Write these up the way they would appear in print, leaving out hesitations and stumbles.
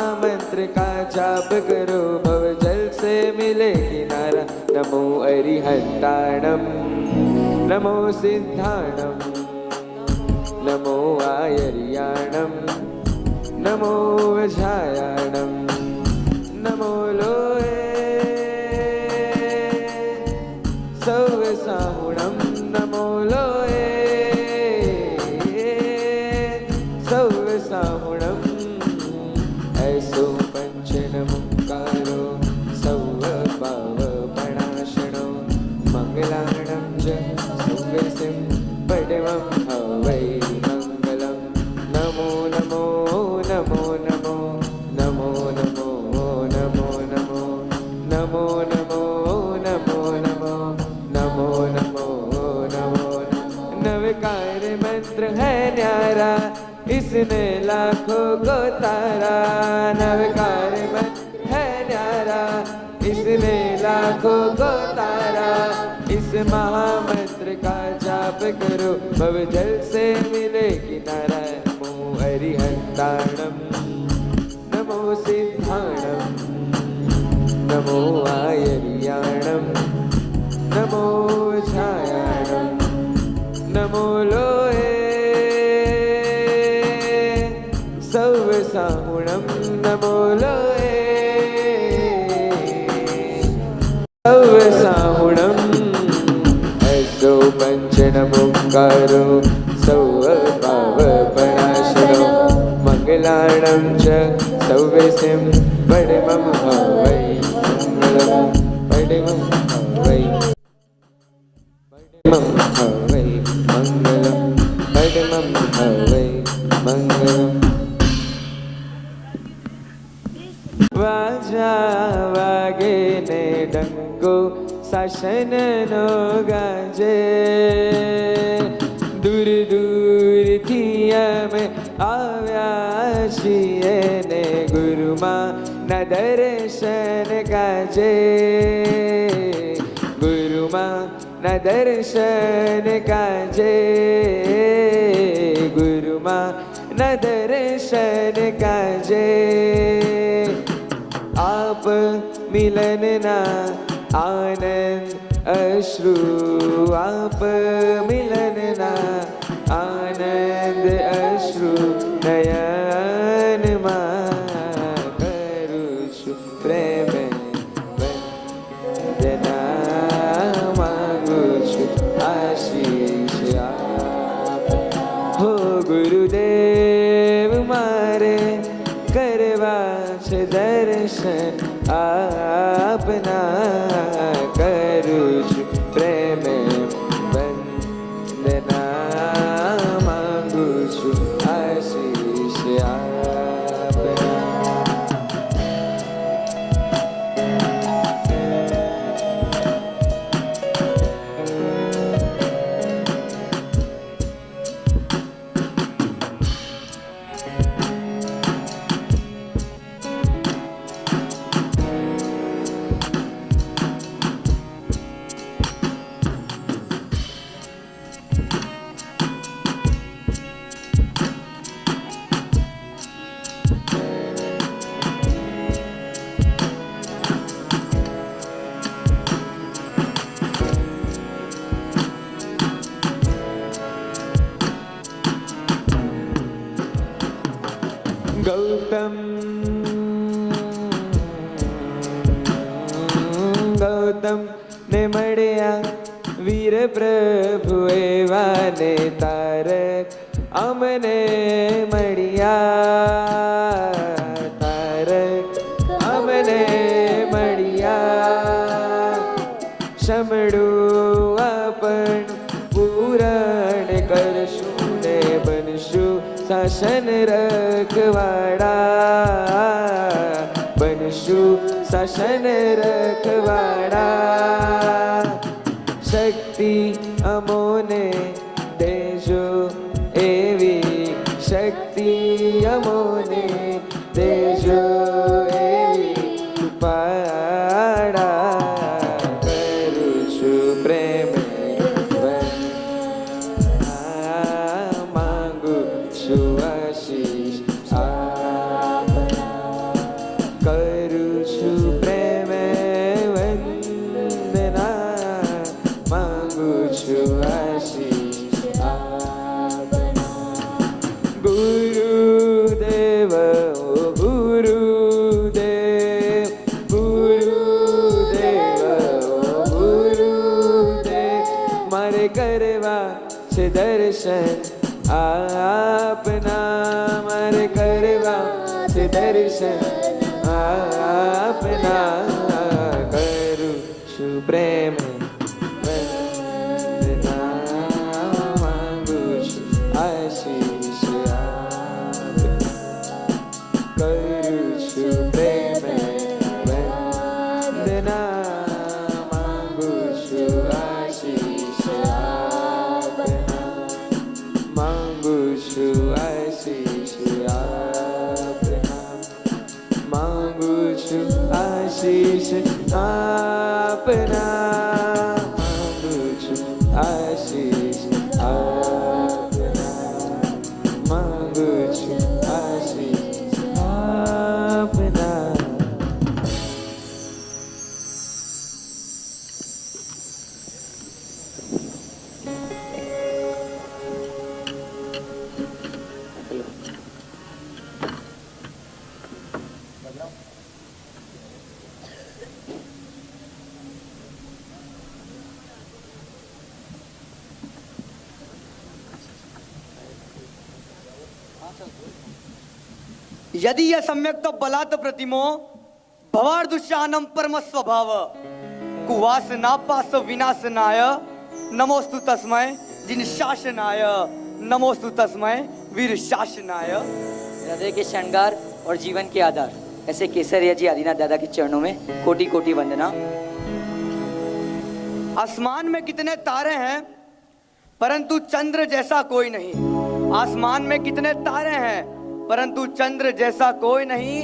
महामंत्र का जाप करो, भव जल से मिले किनारा। नमो अरिहंताणम, नमो सिद्धाणम, नमो आयर्याणम, नमो वज्रायाणम, नमो लोहे सौवसाहुणम, नमो लोहे सौवसाहुणम। ऐसो पंचनमुकारो सौवपावपणाशनो, मंगलाणं च सौव्यसिं पडवं हवै मंगलम्। नमो नमो नमो नमो नमो नमो नमो नमो नमो नमो नमो नमो नमो नमो नमो। नवकार मंत्र है न्यारा, इसने लाखों को तारा। नवकार मंत्र है न्यारा, इसने लाखों को तारा। इस महामंत्र का जाप करो, भव जल से मिले किनारा। नमो अरिहंताणम, नमो सिद्धाणम, नमो आयर्याणम, नमो छायाणम, नमो लोहे सौवसाहुणम, नमो लोहे सौवसाहुणम। ऐसो पंचनमुकारो सौवपावपणाशनो, मंगलाणं च सौव्यसिं पडवं हवै मंगलम्। पडवं हवै पडवं हवै मंगलम्, पडवं हवै मंगलम्। वाजा वागे ने डंको, शासननो गाजे। दूर दूर थी અમે આવ્યા છીએ ને, ગુરુમાં ના દર્શન કાજે। ગુરુમાં ના દર્શન કાજે, ગુરુમાં ના દર્શન કાજે। आप मिलनना आनंद अश्रु, आप मिलनना आनंद अश्रु नयનમાં કરું છું પ્રેમ વંદના, માંગુ છું આશીષ આપ। હો ગુરુદેવ મારે કરવા છે દર્શન આપના, કરું છું પ્રેમ વંદના, માંગુ છું આશીષ આપના। गौतम गौतम ने મળ્યા વીર પ્રભુ એવા ને, તારક અમને મળ્યા, તારક અમને મળ્યા। શમડું આપણ પૂરણ કરશું ને, બનશું શાસન રખવાડા, બનશું શાસન રખવાડા। શક્તિ અમોને દેજો એવી, શક્તિ અમોને દેજો એવી, પાડા કરું છું પ્રેમ માંગુ છું આશીષ આપના। दर्शन आपना मारे करवा से दर्शन आपना करू छु प्रेम वंदना मांगू छु आशीष आपना करू छु प्रेम वंदना मांगू छु आशीष आपना मांगू छु आशीष आपना मांगू छु आशीष आपना मांगू छु आशीष आपना मांगू छु आशीष आपना. यदि यह सम्यक तो बलात् प्रतिमो भवार्दुष्यानम परम स्वभाव कुवासनापास विनाशनाय नमोस्तु तस्मै जिन शासनाय नमोस्तु तस्मै वीर शासनाय. हृदय के श्रृंगार और जीवन के आधार ऐसे केसरिया जी आदिनाथ दादा के चरणों में कोटि कोटि वंदना. आसमान में कितने तारे हैं परंतु चंद्र जैसा कोई नहीं. आसमान में कितने तारे हैं परंतु चंद्र जैसा कोई नहीं.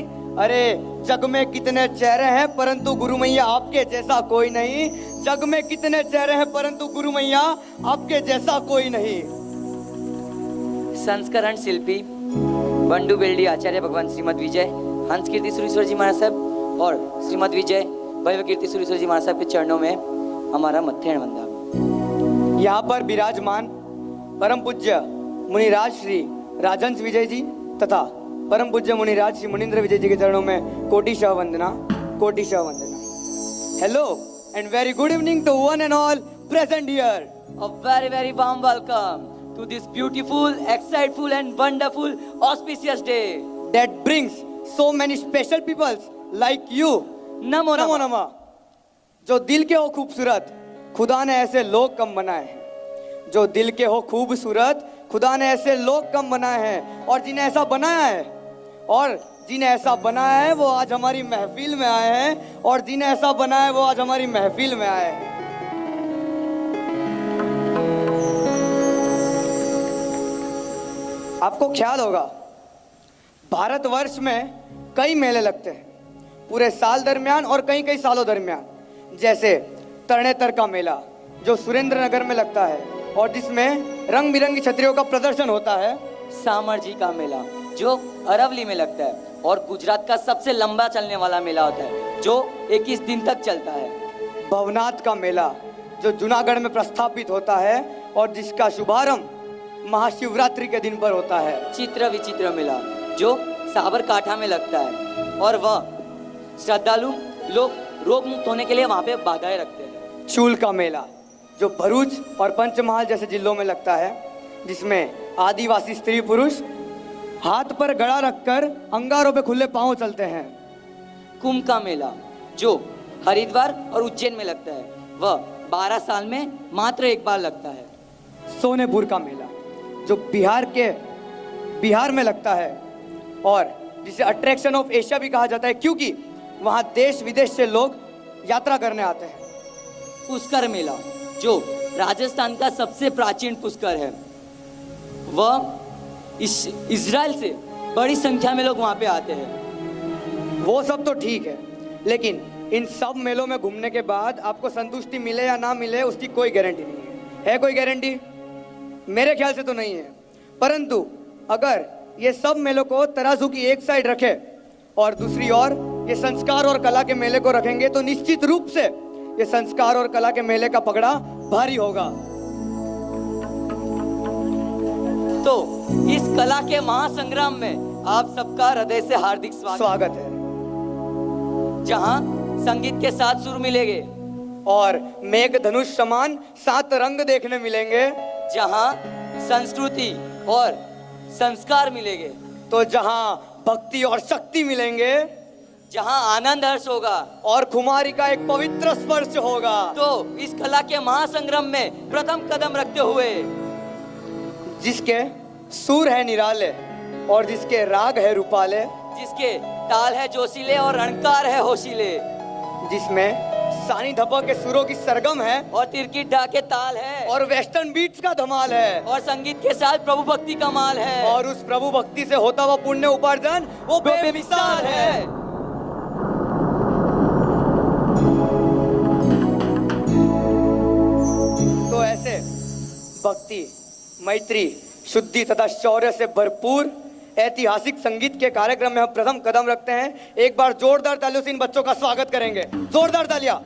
अरे जग में कितने चेहरे हैं परंतु गुरु मैया आपके जैसा कोई नहीं. जग में कितने चेहरे हैं परंतु गुरु मैया आपके जैसा कोई नहीं. संस्करण शिल्पी बंडू बेल्डी आचार्य भगवान श्रीमद विजय हंस कीर्ति सुरेश्वर जी महाराज साहब और श्रीमद विजय भैव कीर्ति सुरेश्वर जी महाराज साहब के चरणों में हमारा मध्याह्न वंदन. यहाँ पर विराजमान परम पूज्य मुनिराज श्री राजहंस विजय जी तथा परम पूज्य मुनिराज श्री मुनीन्द्र विजय जी के चरणों में कोटिशः वंदना कोटिशः वंदना. Hello and very good evening to one and all present here. A very warm welcome to this beautiful, exciteful and wonderful auspicious day that brings so many special peoples like you. Namo Namo नमः. नमः. जो दिल के हो खूबसूरत खुदा ने ऐसे लोग कम बनाए हैं. जो दिल के हो खूबसूरत खुदा ने ऐसे लोग कम बनाए हैं और जिन्हें ऐसा बनाया है और जिन्हें ऐसा बनाया है वो आज हमारी महफिल में आए हैं और जिन्हें ऐसा बनाया है वो आज हमारी महफिल में आए हैं. आपको ख्याल होगा भारतवर्ष में कई मेले लगते हैं पूरे साल दरमियान और कई कई सालों दरमियान. जैसे तरणेतर का मेला जो सुरेंद्र नगर में लगता है और जिसमें रंग बिरंगी छतरियों का प्रदर्शन होता है. सामर जी का मेला जो अरवली में लगता है और गुजरात का सबसे लंबा चलने वाला मेला होता है जो 21 दिन तक चलता है. भवनाथ का मेला जो जूनागढ़ में प्रस्थापित होता है और जिसका शुभारंभ महाशिवरात्रि के दिन पर होता है. चित्र विचित्र मेला जो साबरकाठा में लगता है और वह श्रद्धालु लोग रोग मुक्त होने के लिए वहाँ पे बाधाएं रखते हैं. चूल का मेला जो भरूच और पंचमहाल जैसे जिलों में लगता है जिसमें आदिवासी स्त्री पुरुष हाथ पर गड़ा रखकर अंगारों पे खुले पांव चलते हैं. कुंभ का मेला जो हरिद्वार और उज्जैन में लगता है वह 12 साल में मात्र एक बार लगता है. सोनेपुर का मेला जो बिहार में लगता है और जिसे अट्रैक्शन ऑफ एशिया भी कहा जाता है क्योंकि वहाँ देश विदेश से लोग यात्रा करने आते हैं. पुष्कर मेला जो राजस्थान का सबसे प्राचीन पुष्कर है वह इजराइल से बड़ी संख्या में लोग वहाँ पे आते हैं. वो सब तो ठीक है लेकिन इन सब मेलों में घूमने के बाद आपको संतुष्टि मिले या ना मिले उसकी कोई गारंटी नहीं है. है कोई गारंटी? मेरे ख्याल से तो नहीं है. परंतु अगर ये सब मेलों को तराजू की एक साइड रखे और दूसरी ओर ये संस्कार और कला के मेले को रखेंगे तो निश्चित रूप से ये संस्कार और कला के मेले का पगड़ा भारी होगा. तो इस कला के महासंग्राम में आप सबका हृदय से हार्दिक स्वागत है. जहां संगीत के 7 सुर मिलेंगे और मेघ धनुष समान 7 रंग देखने मिलेंगे. जहां संस्कृति और संस्कार मिलेंगे, तो जहां भक्ति और शक्ति मिलेंगे, जहां आनंद हर्ष होगा और खुमारी का एक पवित्र स्पर्श होगा, तो इस कला के महासंग्राम में प्रथम कदम रखते हुए जिसके सुर है निराले और जिसके राग है रूपाले, जिसके ताल है जोशीले और रणकार है होशीले, जिसमें सानी धपा के सुरों की सरगम है और तिरकी ढा के ताल है और वेस्टर्न बीट्स का धमाल है, और संगीत के साथ प्रभु भक्ति का माल है, और उस प्रभु भक्ति से होता हुआ पुण्य उपार्जन वो बेमिसाल है। तो ऐसे भक्ति, मैत्री, शुद्धि तथा शौर्य से भरपूर ऐतिहासिक संगीत के कार्यक्रम में हम प्रथम कदम रखते हैं। एक बार जोरदार तालियों से इन बच्चों का स्वागत करेंगे, जोरदार तालियां।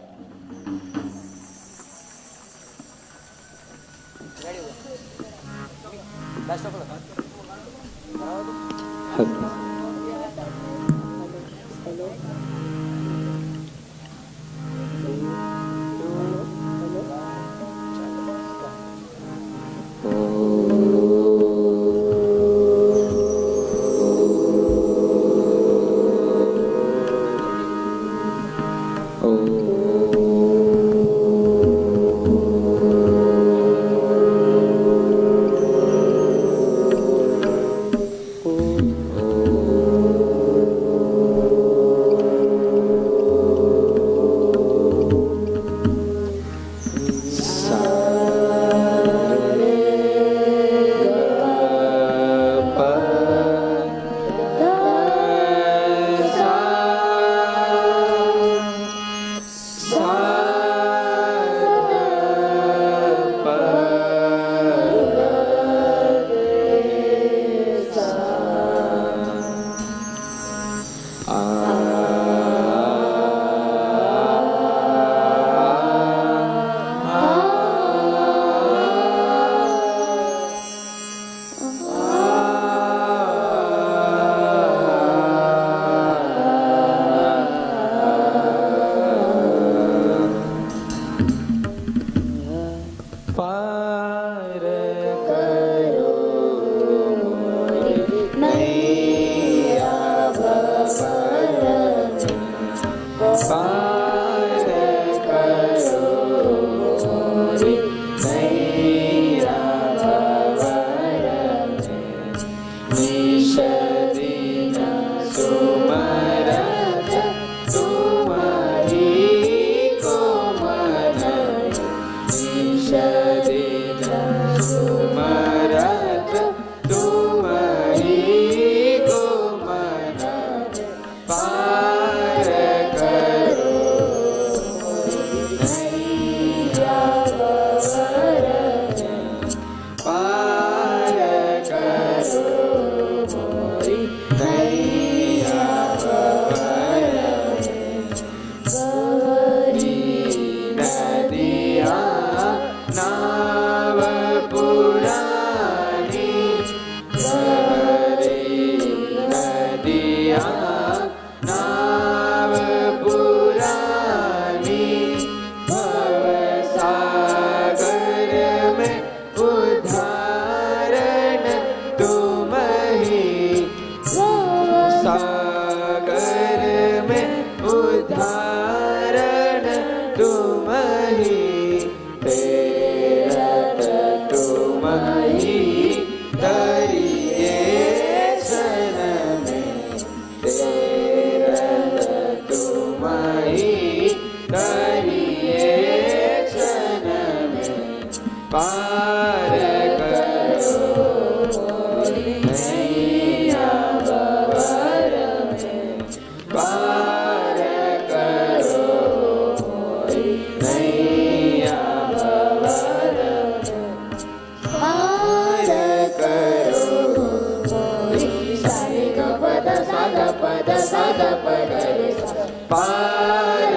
पार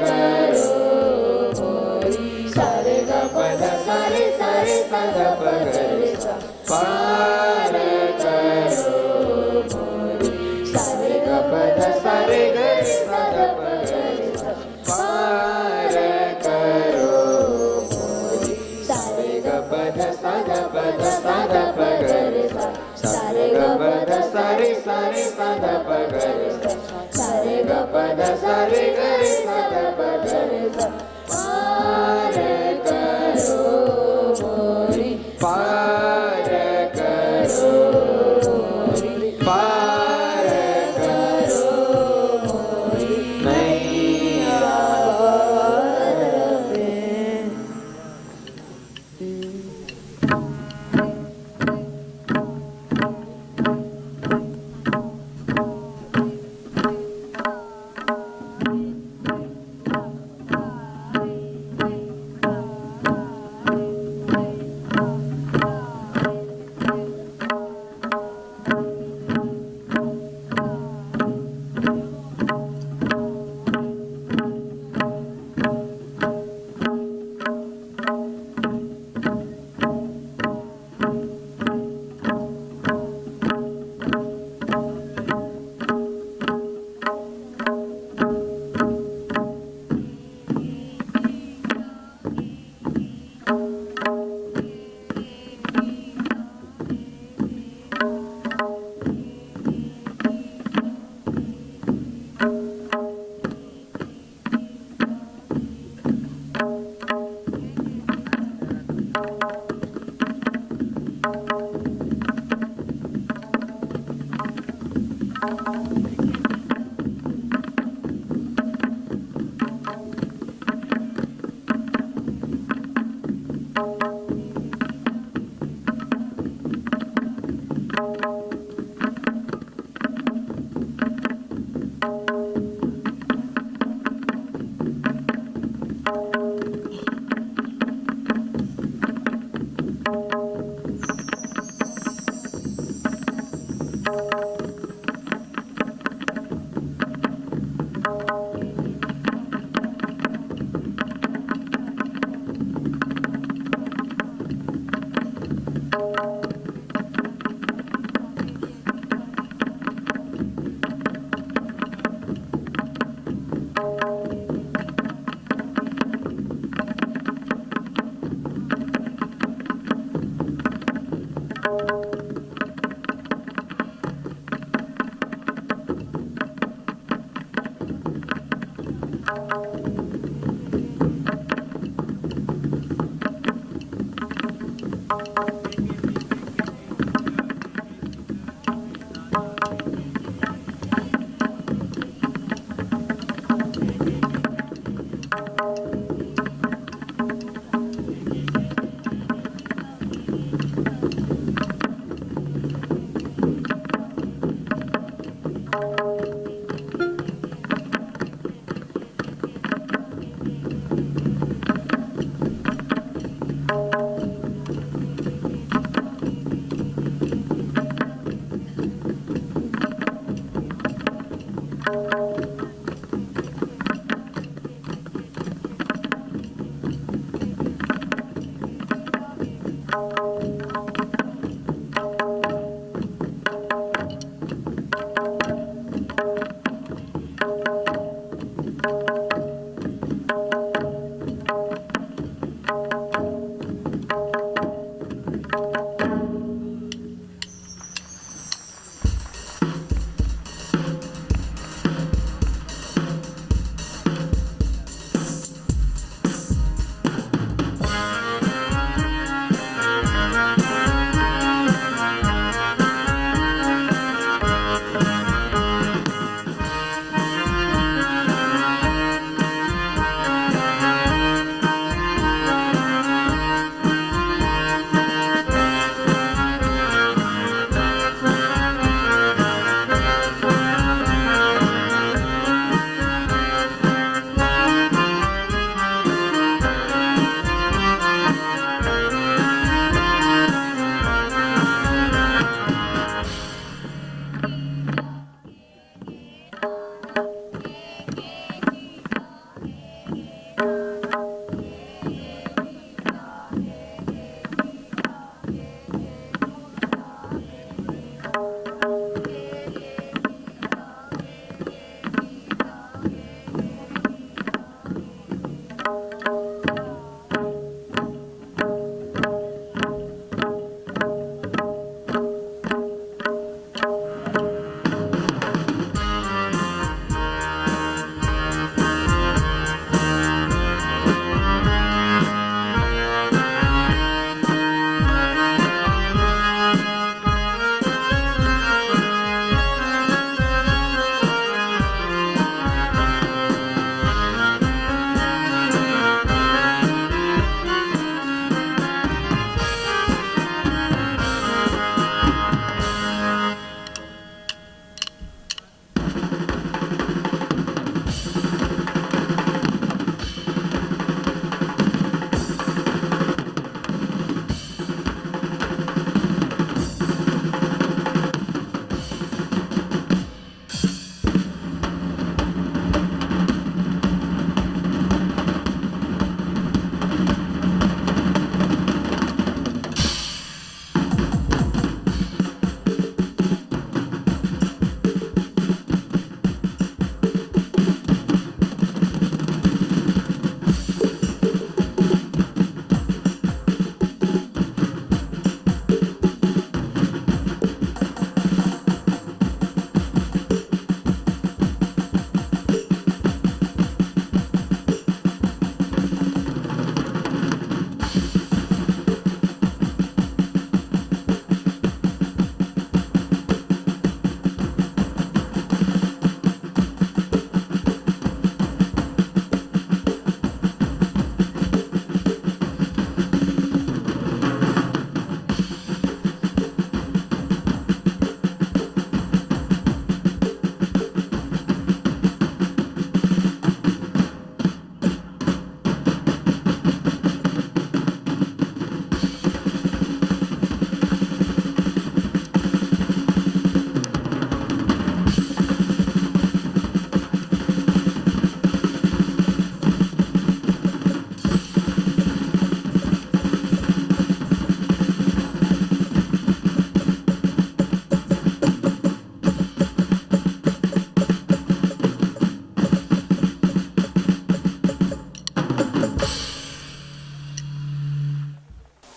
करो पद सा रे ग रे सा ग पद रे सा पार करो मोरी पार करो मोरी पार करो मोरी नैया भवर में।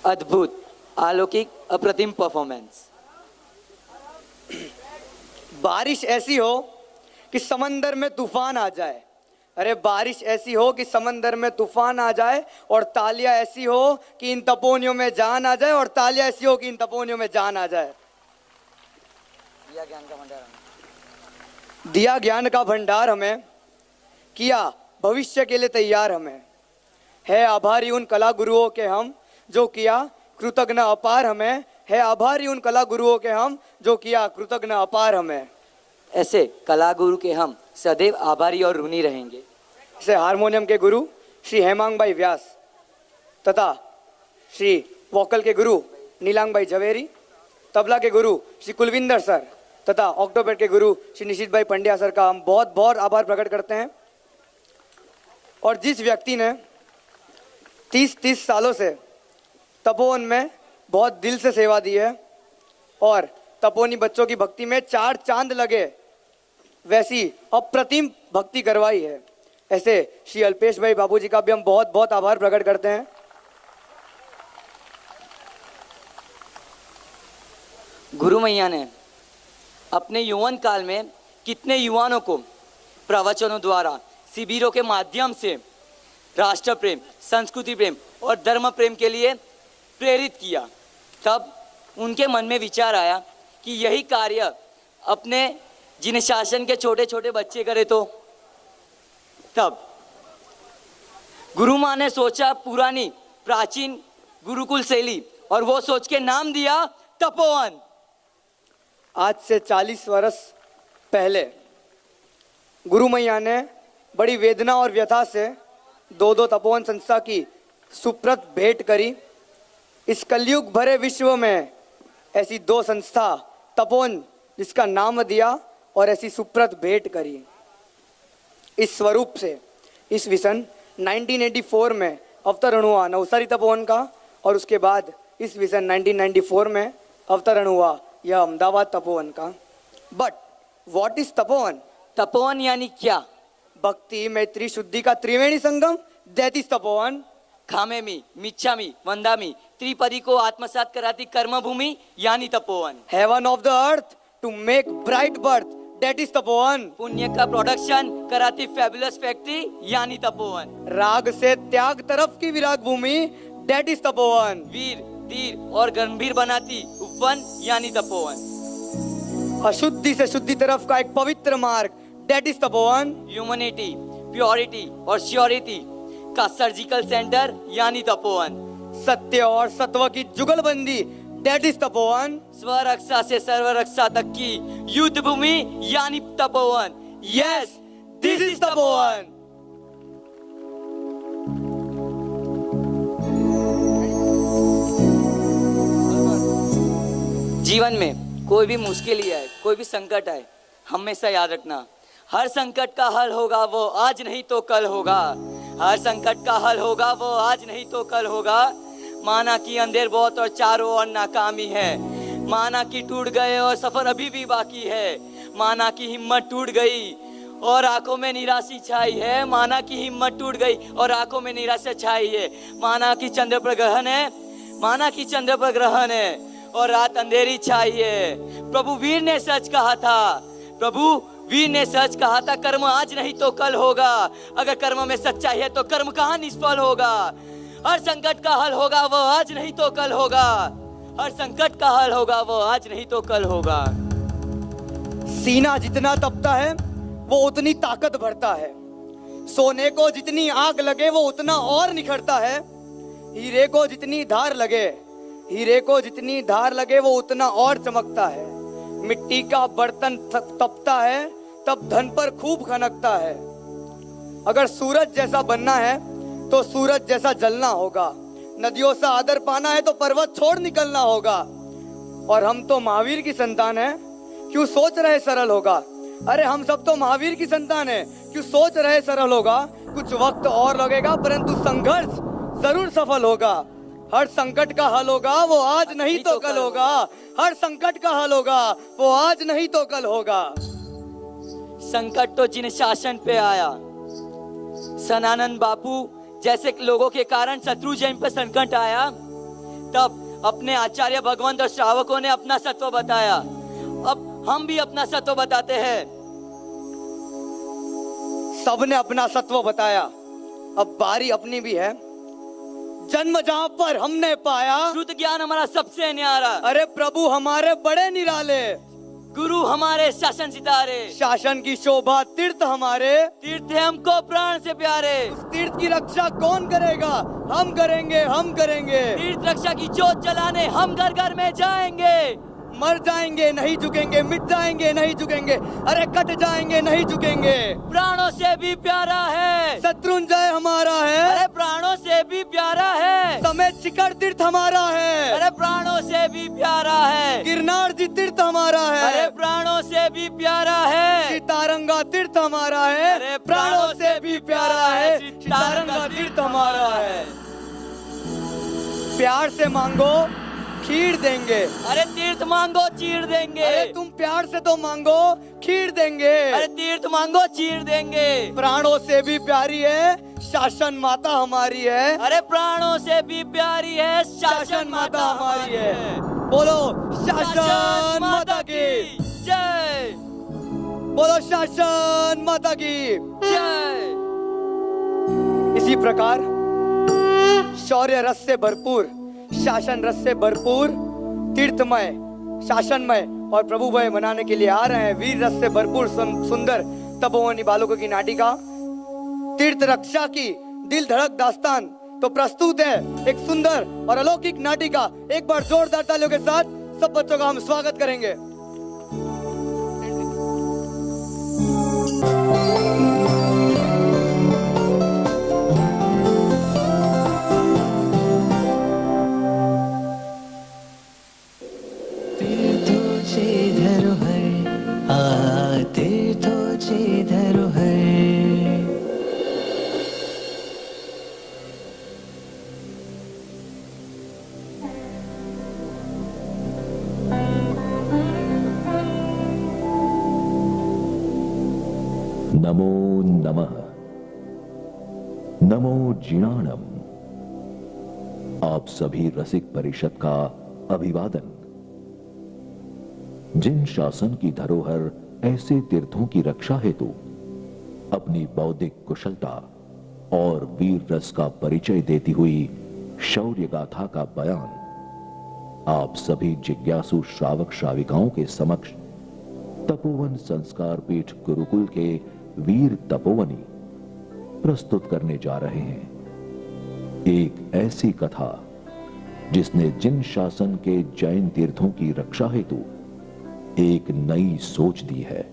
अद्भुत, अलौकिक, अप्रतिम परफॉर्मेंस। बारिश ऐसी हो कि समंदर में तूफान आ जाए। अरे बारिश ऐसी हो कि समंदर में तूफान आ जाए, और तालियां ऐसी हो कि इन तपोनियों में जान आ जाए, और तालियां ऐसी हो कि इन तपोनियों में जान आ जाए। दिया ज्ञान का भंडार, दिया ज्ञान का भंडार हमें, किया भविष्य के लिए तैयार हमें। है आभारी उन कला गुरुओं के हम जो किया कृतज्ञ अपार हमें। है आभारी उन कला गुरुओं के हम जो किया कृतज्ञ अपार हमें। ऐसे कला गुरु के हम सदैव आभारी और ऋणी रहेंगे। इसे हारमोनियम के गुरु श्री हेमांग भाई व्यास तथा श्री वोकल के गुरु नीलांग भाई झवेरी, तबला के गुरु श्री कुलविंदर सर तथा ऑक्टोपेड के गुरु श्री निशित भाई पंड्या सर का हम बहुत बहुत आभार प्रकट करते हैं। और जिस व्यक्ति ने 30 सालों से तपोवन में बहुत दिल से सेवा दी है और तपोनी बच्चों की भक्ति में 4 चांद लगे वैसी अप्रतिम भक्ति करवाई है, ऐसे श्री अल्पेश भाई बाबूजी का भी हम बहुत बहुत आभार प्रकट करते हैं। गुरु मैया ने अपने यौवन काल में कितने युवाओं को प्रवचनों द्वारा, शिविरों के माध्यम से राष्ट्र प्रेम, संस्कृति प्रेम और धर्म प्रेम के लिए प्रेरित किया। तब उनके मन में विचार आया कि यही कार्य अपने जिन शासन के छोटे छोटे बच्चे करे तो। तब गुरु माँ ने सोचा पुरानी प्राचीन गुरुकुल शैली, और वो सोच के नाम दिया तपोवन। आज से 40 वर्ष पहले गुरु मैया ने बड़ी वेदना और व्यथा से 2 तपोवन संस्था की सुप्रत भेंट करी। इस कलयुग भरे विश्व में ऐसी 2 संस्था तपोवन जिसका नाम दिया और ऐसी सुप्रत भेंट करी। इस स्वरूप से इस विसन 1984 में अवतरण हुआ नवसारी तपोवन का, और उसके बाद इस विसन 1994 में अवतरण हुआ यह अहमदाबाद तपोवन का। But what is Tapovan? Tapovan यानी क्या? भक्ति मैत्री शुद्धि का त्रिवेणी संगम, दैट इज तपोवन। खामेमी, मिच्छामी, वंदामी त्रिपदी को आत्मसात कराती कर्मभूमि यानी Tapovan. Heaven of the earth to make bright birth, that is Tapovan. पुण्य का प्रोडक्शन कराती फैबुलस फैक्ट्री यानी तपोवन। राग से त्याग तरफ की विराग भूमि, दैट इज तपोवन। वीर, धीर और गंभीर बनाती उपवन यानी तपोवन। अशुद्धि से शुद्धि तरफ का एक पवित्र मार्ग, that is Tapovan. Humanity, purity और श्योरिटी का सर्जिकल सेंटर यानी तपोवन। सत्य और सत्व की जुगलबंदी, दैट इज तपोवन। स्वरक्षा से सर्वरक्षा तक की युद्ध भूमि यानी Tapovan. Yes, this is Tapovan. जीवन में कोई भी मुश्किल ही आए, कोई भी संकट आए, हमेशा याद रखना हर संकट का हल होगा वो आज नहीं तो कल होगा। हर संकट का हल होगा वो आज नहीं तो कल होगा। माना कि अंधेर बहुत और चारों ओर नाकामी है, माना कि टूट गए और सफर अभी भी बाकी है, माना कि हिम्मत टूट गई और आंखों में निराशा छाई है, माना कि हिम्मत टूट गई और आंखों में निराशा छाई है, माना कि चंद्र पर ग्रहण है, माना कि चंद्र पर ग्रहण है और रात अंधेरी छाई है। प्रभु वीर ने सच कहा था, प्रभु वीर ने सच कहा था, कर्म आज नहीं तो कल होगा। अगर कर्म में सच्चाई है तो कर्म कहाँ निष्फल होगा। हर संकट का हल होगा वो आज नहीं तो कल होगा। हर संकट का हल होगा वो आज नहीं तो कल होगा। सीना जितना तपता है वो उतनी ताकत भरता है। सोने को जितनी आग लगे वो उतना और निखरता है। हीरे को जितनी धार लगे, हीरे को जितनी धार लगे वो उतना और चमकता है। मिट्टी का बर्तन तपता है तब धन पर खूब खनकता है। अगर सूरज जैसा बनना है तो सूरज जैसा जलना होगा। नदियों से आदर पाना है तो पर्वत छोड़ निकलना होगा। और हम तो महावीर की संतान है, क्यों सोच रहे सरल होगा। अरे हम सब तो महावीर की संतान है, क्यों सोच रहे सरल होगा। कुछ वक्त और लगेगा परंतु संघर्ष जरूर सफल होगा। हर संकट का हल होगा वो आज नहीं तो कल होगा। हर संकट का हल होगा वो आज नहीं तो कल होगा। संकट तो जिन शासन पे आया, सनातन बापू जैसे लोगों के कारण शत्रुजन पर संकट आया, तब अपने आचार्य भगवंत और श्रावकों ने अपना सत्व बताया। अब हम भी अपना सत्व बताते हैं। सबने अपना सत्व बताया, अब बारी अपनी भी है। जन्म जहां पर हमने पाया, शुद्ध ज्ञान हमारा सबसे न्यारा, अरे प्रभु हमारे बड़े निराले, गुरु हमारे शासन सितारे, शासन की शोभा तीर्थ हमारे, तीर्थ है हमको प्राण से प्यारे। उस तीर्थ की रक्षा कौन करेगा? हम करेंगे, हम करेंगे। तीर्थ रक्षा की जोत जलाने हम घर घर में जाएंगे। मर जाएंगे नहीं झुकेंगे, मिट जाएंगे नहीं झुकेंगे, अरे कट जाएंगे नहीं झुकेंगे। प्राणों से भी प्यारा है शत्रुंजय हमारा है, अरे प्राणों से भी प्यारा है। समेत शिखर तीर्थ हमारा है, अरे प्राणों से भी प्यारा है। गिरनार जी तीर्थ हमारा है, अरे प्राणों से भी प्यारा है। सीतारंगा तीर्थ हमारा है, अरे प्राणों से भी प्यारा है। सीतारंगा तीर्थ हमारा है। प्यार से मांगो खीर देंगे, अरे तीर्थ मांगो चीर देंगे। अरे तुम प्यार से तो मांगो खीर देंगे, अरे तीर्थ मांगो चीर देंगे। प्राणों से भी प्यारी है शासन माता हमारी है, अरे प्राणों से भी प्यारी है शासन माता हमारी है। बोलो शासन माता की जय, बोलो शासन माता की जय। इसी प्रकार शौर्य रस से भरपूर, शासन रस से भरपूर, तीर्थमय, शासनमय और प्रभुमय मनाने के लिए आ रहे हैं। वीर रस से भरपूर सुंदर तपोवनी बालकों की नाटिका तीर्थ रक्षा की दिल धड़क दास्तान तो प्रस्तुत है। एक सुंदर और अलौकिक नाटिका। एक बार जोरदार तालियों के साथ सब बच्चों का हम स्वागत करेंगे। नमो नमः, नमो जिणाणम। आप सभी रसिक परिषद का अभिवादन। जिन शासन की धरोहर ऐसे तीर्थों की रक्षा हेतु अपनी बौद्धिक कुशलता और वीर रस का परिचय देती हुई शौर्य गाथा का बयान आप सभी जिज्ञासु श्रावक श्राविकाओं के समक्ष तपोवन संस्कार पीठ गुरुकुल के वीर तपोवनी प्रस्तुत करने जा रहे हैं। एक ऐसी कथा जिसने जिन शासन के जैन तीर्थों की रक्षा हेतु एक नई सोच दी है।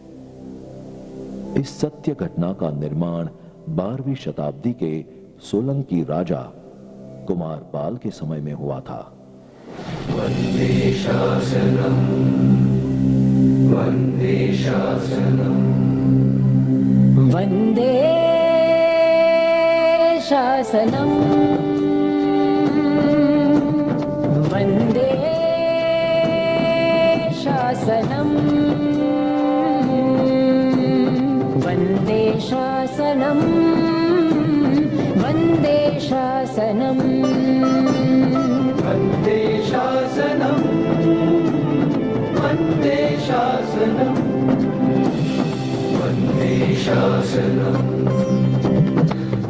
इस सत्य घटना का निर्माण 12वीं शताब्दी के सोलंकी राजा कुमार पाल के समय में हुआ था। वंदे शासनम, वंदे शासनम, वन्दे शासनम्, वन्दे शासनम्, वन्दे शासनम्, वन्दे शासनम्, वंदे शासनम, वंदे शासनम, वंदे शासनम,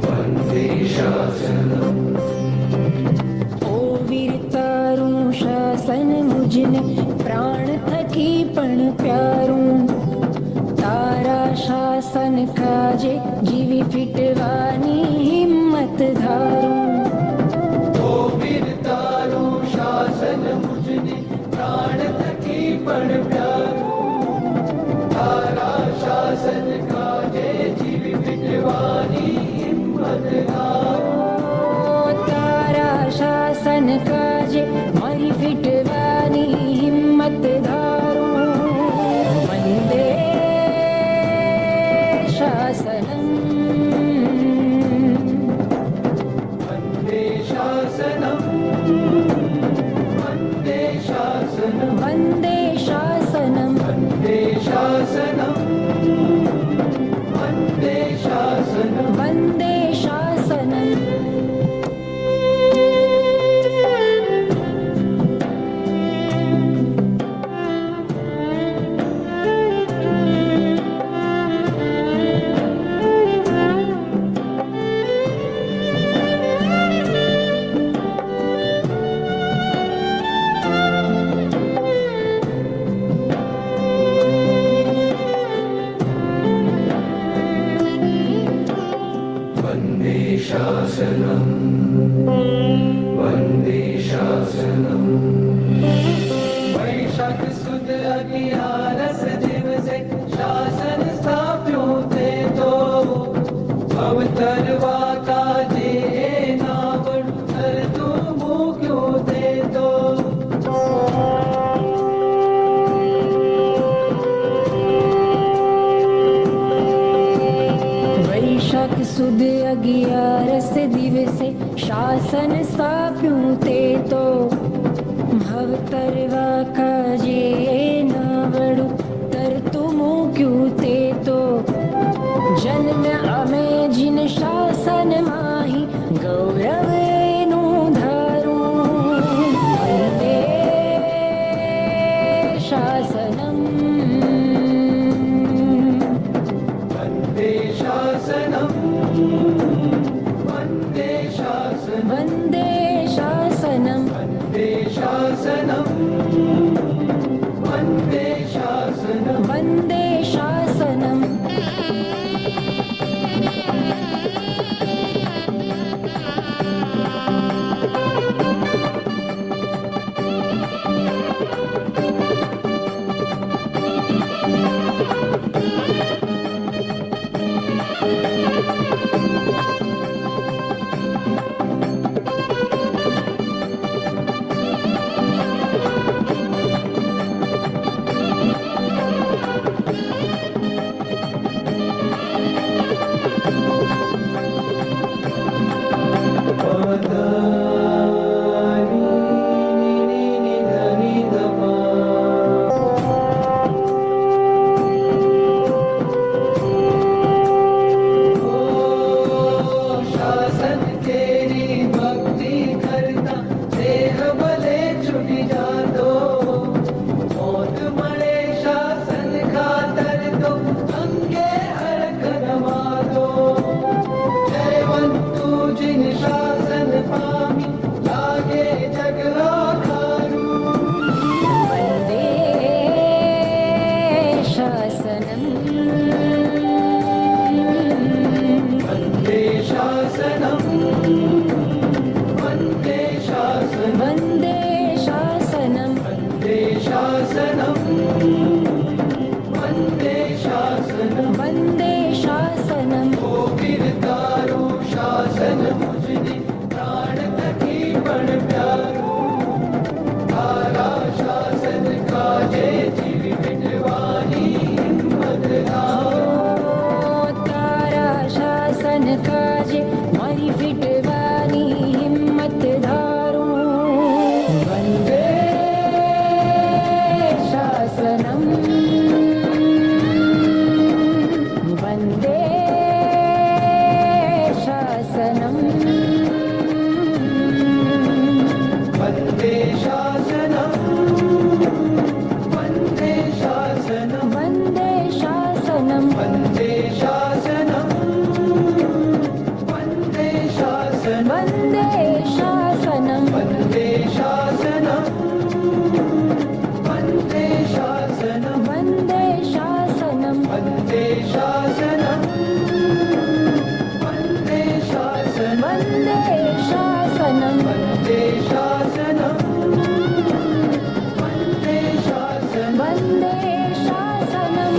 वंदे शासनम। ओ वीर तारू शासन मुझने प्राण थकी पण प्यारू, तारा शासन काजे जीवी फिटवानी हिम्मत धारू। ओ वीर तारू शासन मुझने प्राण थकी पण प्यारू, तारा शासन काजे जीवी फिटवानी हिम्मत धारू। तारा शासन काजे मारी फिटवानी हिम्मत धारू। वंदे शासनम, वंदे शासनम, वंदे शासनम, वंदे शासनम, वंदे शासनम, वंदे शासनम। वंदे शासनम। वन्दे शासनम् वन्दे शासनम् वैशाख सुद अगियारस दिवसे शासन स्थाप्यो ते तो अवतरवा काजे नावड़ तू मुक्यो ते तो वैशाख सुद अगियारस दिवसे शासन स्थाप्યું તે તો ભવતરવા કાજે નાવડું તરતું મૂક્યું તે તો જન્મ અમે જીન શાસન માહી ગૌરવ એનું ધારું વંદે શાસનમ वन्दे शासनम् वन्दे शासनम् वन्दे शासनम् वन्दे शासनम् वन्दे शासनम् वन्दे शासनम् शासन तेरी भक्ति करता देह भले छुट जातो मौत मरे शासन खातर तो अंगे हरख नमा दो जयवंतु जिन शासन पामी लागे जग आखारू वन्दे शासनम् वन्दे शासनम् वन्दे शासनम् वन्दे शासनम् वन्दे शासनम् वन्दे शासनम् वन्दे शासनम् ओ गिरधारो शासन मुझने प्राण तकी बड़ प्यारो तारा शासन काजे जीव मिटवानी हिम्मत लाओ તારા શાસન કાજે મારી ફીટવાની હિંમત ધારું વંદે શાસનમ વંદે શાસનમ वन्दे शासनम् वन्दे शासनम् वन्दे शासनम वन्दे शासनम् वन्दे शासनम् वन्दे शासनम वन्दे शासनम् वन्दे शासनम् वन्दे शासनम वन्दे शासनम् वन्दे शासनम् वन्दे शासनम वन्दे शासनम् वन्दे शासनम् वन्दे शासनम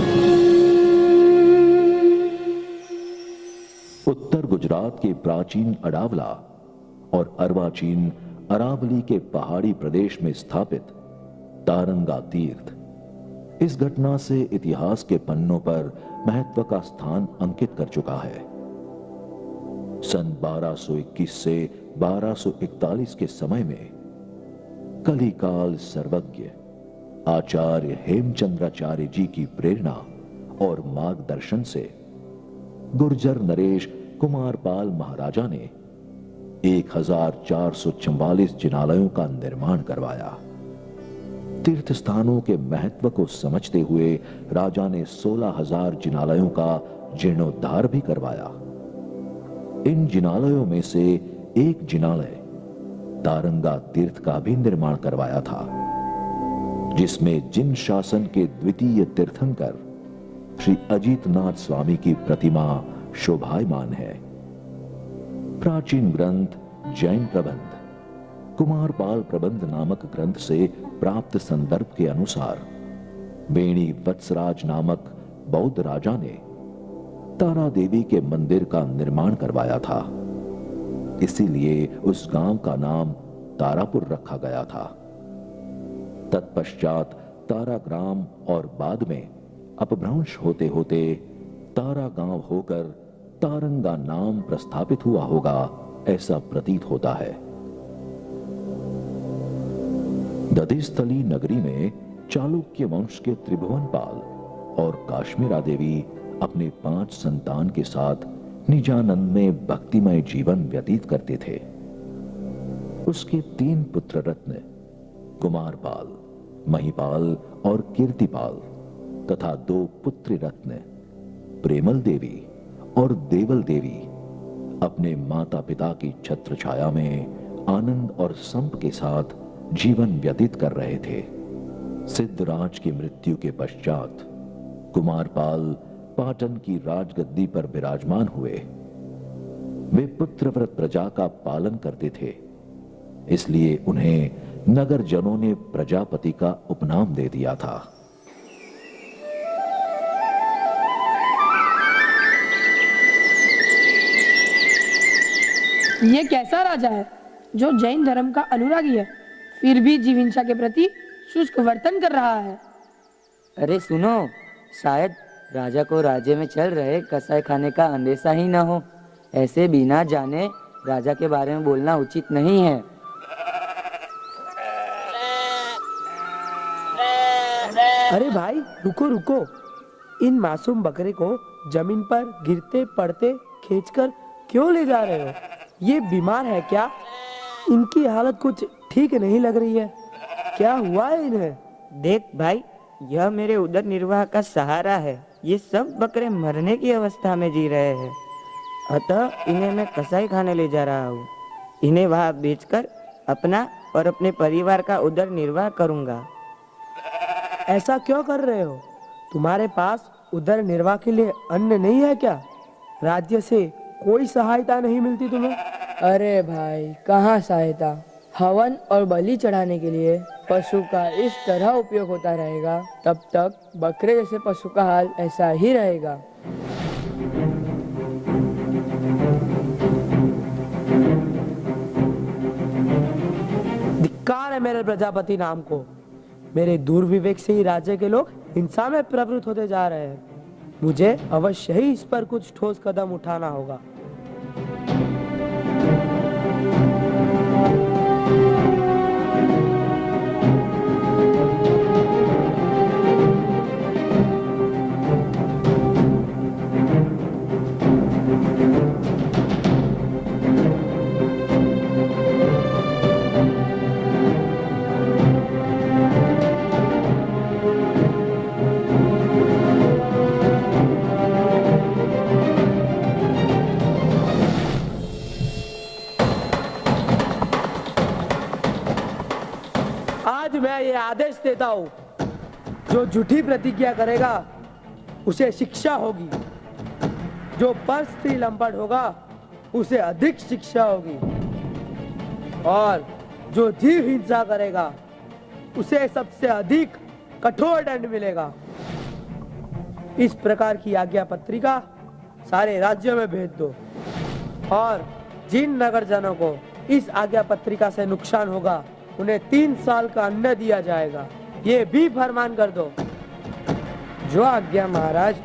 उत्तर गुजरात के प्राचीन अडावला और अर्वाचीन अरावली के पहाड़ी प्रदेश में स्थापित तारंगा तीर्थ इस घटना से इतिहास के पन्नों पर महत्व का स्थान अंकित कर चुका है। सन 1221 से 1241 के समय में कलिकाल सर्वज्ञ आचार्य हेमचंद्राचार्य जी की प्रेरणा और मार्गदर्शन से गुर्जर नरेश कुमारपाल महाराजा ने 1444 जिनालयों का निर्माण करवाया। तीर्थ स्थानों के महत्व को समझते हुए राजा ने 16,000 जिनालयों का जीर्णोद्धार भी करवाया। इन जिनालयों में से एक जिनालय तारंगा तीर्थ का भी निर्माण करवाया था, जिसमें जिन शासन के द्वितीय तीर्थंकर श्री अजीतनाथ स्वामी की प्रतिमा शोभायमान है। प्राचीन ग्रंथ जैन प्रबंध कुमारपाल प्रबंध नामक ग्रंथ से प्राप्त संदर्भ के अनुसार बेणी वत्सराज नामक बौद्ध राजा ने तारा देवी के मंदिर का निर्माण करवाया था। इसीलिए उस गांव का नाम तारापुर रखा गया था। तत्पश्चात तारा ग्राम और बाद में अपभ्रंश होते होते तारा गांव होकर तारंगा नाम प्रस्थापित हुआ होगा, ऐसा प्रतीत होता है। दधिस्थली नगरी में चालुक्य वंश के त्रिभुवनपाल और काश्मीरा देवी अपने 5 संतान के साथ निजानंद में भक्तिमय जीवन व्यतीत करते थे। उसके 3 पुत्र रत्न कुमारपाल, महिपाल और कीर्तिपाल तथा 2 पुत्री रत्न प्रेमल देवी और देवल देवी अपने माता पिता की छत्र छाया में आनंद और संप के साथ जीवन व्यतीत कर रहे थे। सिद्धराज की मृत्यु के पश्चात कुमारपाल पाटन की राजगद्दी पर विराजमान हुए। वे पुत्रव्रत प्रजा का पालन करते थे, इसलिए उन्हें नगर जनों ने प्रजापति का उपनाम दे दिया था। ये कैसा राजा है जो जैन धर्म का अनुरागी है, फिर भी जीव हिंसा के प्रति शुष्क वर्तन कर रहा है। अरे सुनो, शायद राजा को राज्य में चल रहे कसाई खाने का अंदेशा ही न हो। ऐसे बिना जाने राजा के बारे में बोलना उचित नहीं है। अरे भाई रुको रुको, इन मासूम बकरे को जमीन पर गिरते पड़ते खींचकर क्यों ले जा रहे हो? ये बीमार है क्या? इनकी हालत कुछ ठीक नहीं लग रही है। क्या हुआ है इन्हें? देख भाई, यह मेरे उदर निर्वाह का सहारा है। ये सब बकरे मरने की अवस्था में जी रहे हैं, अतः इन्हें मैं कसाई खाने ले जा रहा हूँ। इन्हें वहाँ बेचकर अपना और अपने परिवार का उदर निर्वाह करूँगा। ऐसा क्यों कर रहे हो? तुम्हारे पास उदर निर्वाह के लिए अन्न नहीं है क्या? राज्य से कोई सहायता नहीं मिलती तुम्हें? अरे भाई, कहाँ सहायता? हवन और बलि चढ़ाने के लिए पशु का इस तरह उपयोग होता रहेगा, तब तक बकरे जैसे पशु का हाल ऐसा ही रहेगा। धिक्कार है मेरे प्रजापति नाम को। मेरे दुर्विवेक से ही राज्य के लोग हिंसा में प्रवृत्त होते जा रहे हैं। मुझे अवश्य ही इस पर कुछ ठोस कदम उठाना होगा। आज मैं ये आदेश देता हूँ, जो झूठी प्रतिज्ञा करेगा उसे शिक्षा होगी, जो पर स्त्री लंपट होगा उसे अधिक शिक्षा होगी, और जो जीव हिंसा करेगा उसे सबसे अधिक कठोर दंड मिलेगा। इस प्रकार की आज्ञा पत्रिका सारे राज्यों में भेज दो, और जिन नगर जनों को इस आज्ञा पत्रिका से नुकसान होगा उन्हें 3 साल का अन्न दिया जाएगा। ये भी फरमान कर दो। जो आज्ञा महाराज,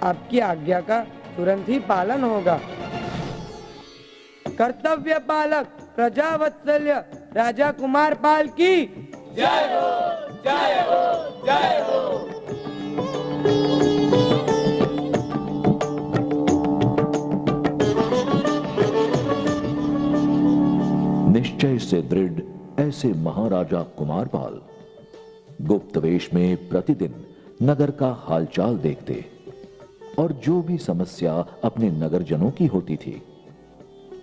आपकी आज्ञा का तुरंत ही पालन होगा। कर्तव्य पालक प्रजा वत्सल्य राजा कुमारपाल की जय हो, जय हो, जय हो। निश्चय से दृढ़ ऐसे महाराजा कुमारपाल गुप्त वेश में प्रतिदिन नगर का हालचाल देखते और जो भी समस्या अपने नगरजनों की होती थी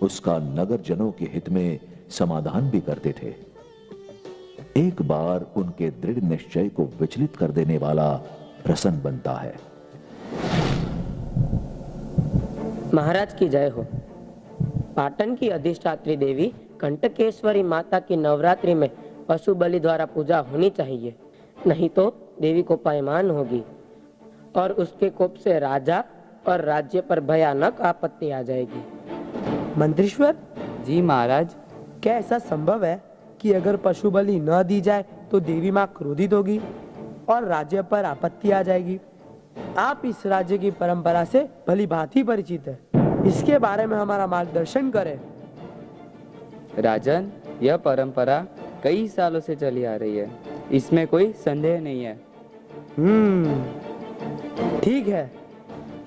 उसका नगरजनों के हित में समाधान भी करते थे। एक बार उनके दृढ़ निश्चय को विचलित कर देने वाला प्रसन्न बनता है। महाराज की जय हो। पाटन की अधिष्ठात्री देवी कंटकेश्वरी माता की नवरात्रि में पशु बलि द्वारा पूजा होनी चाहिए, नहीं तो देवी को पायमान होगी और उसके कोप से राजा और राज्य पर भयानक आपत्ति आ जाएगी। मंत्रीश्वर, जी महाराज। क्या ऐसा संभव है कि अगर पशु बलि न दी जाए तो देवी माँ क्रोधित होगी और राज्य पर आपत्ति आ जाएगी? आप इस राज्य की परंपरा से भली भांति परिचित है, इसके बारे में हमारा मार्गदर्शन करें। राजन, यह परंपरा कई सालों से चली आ रही है, इसमें कोई संदेह नहीं है। ठीक है,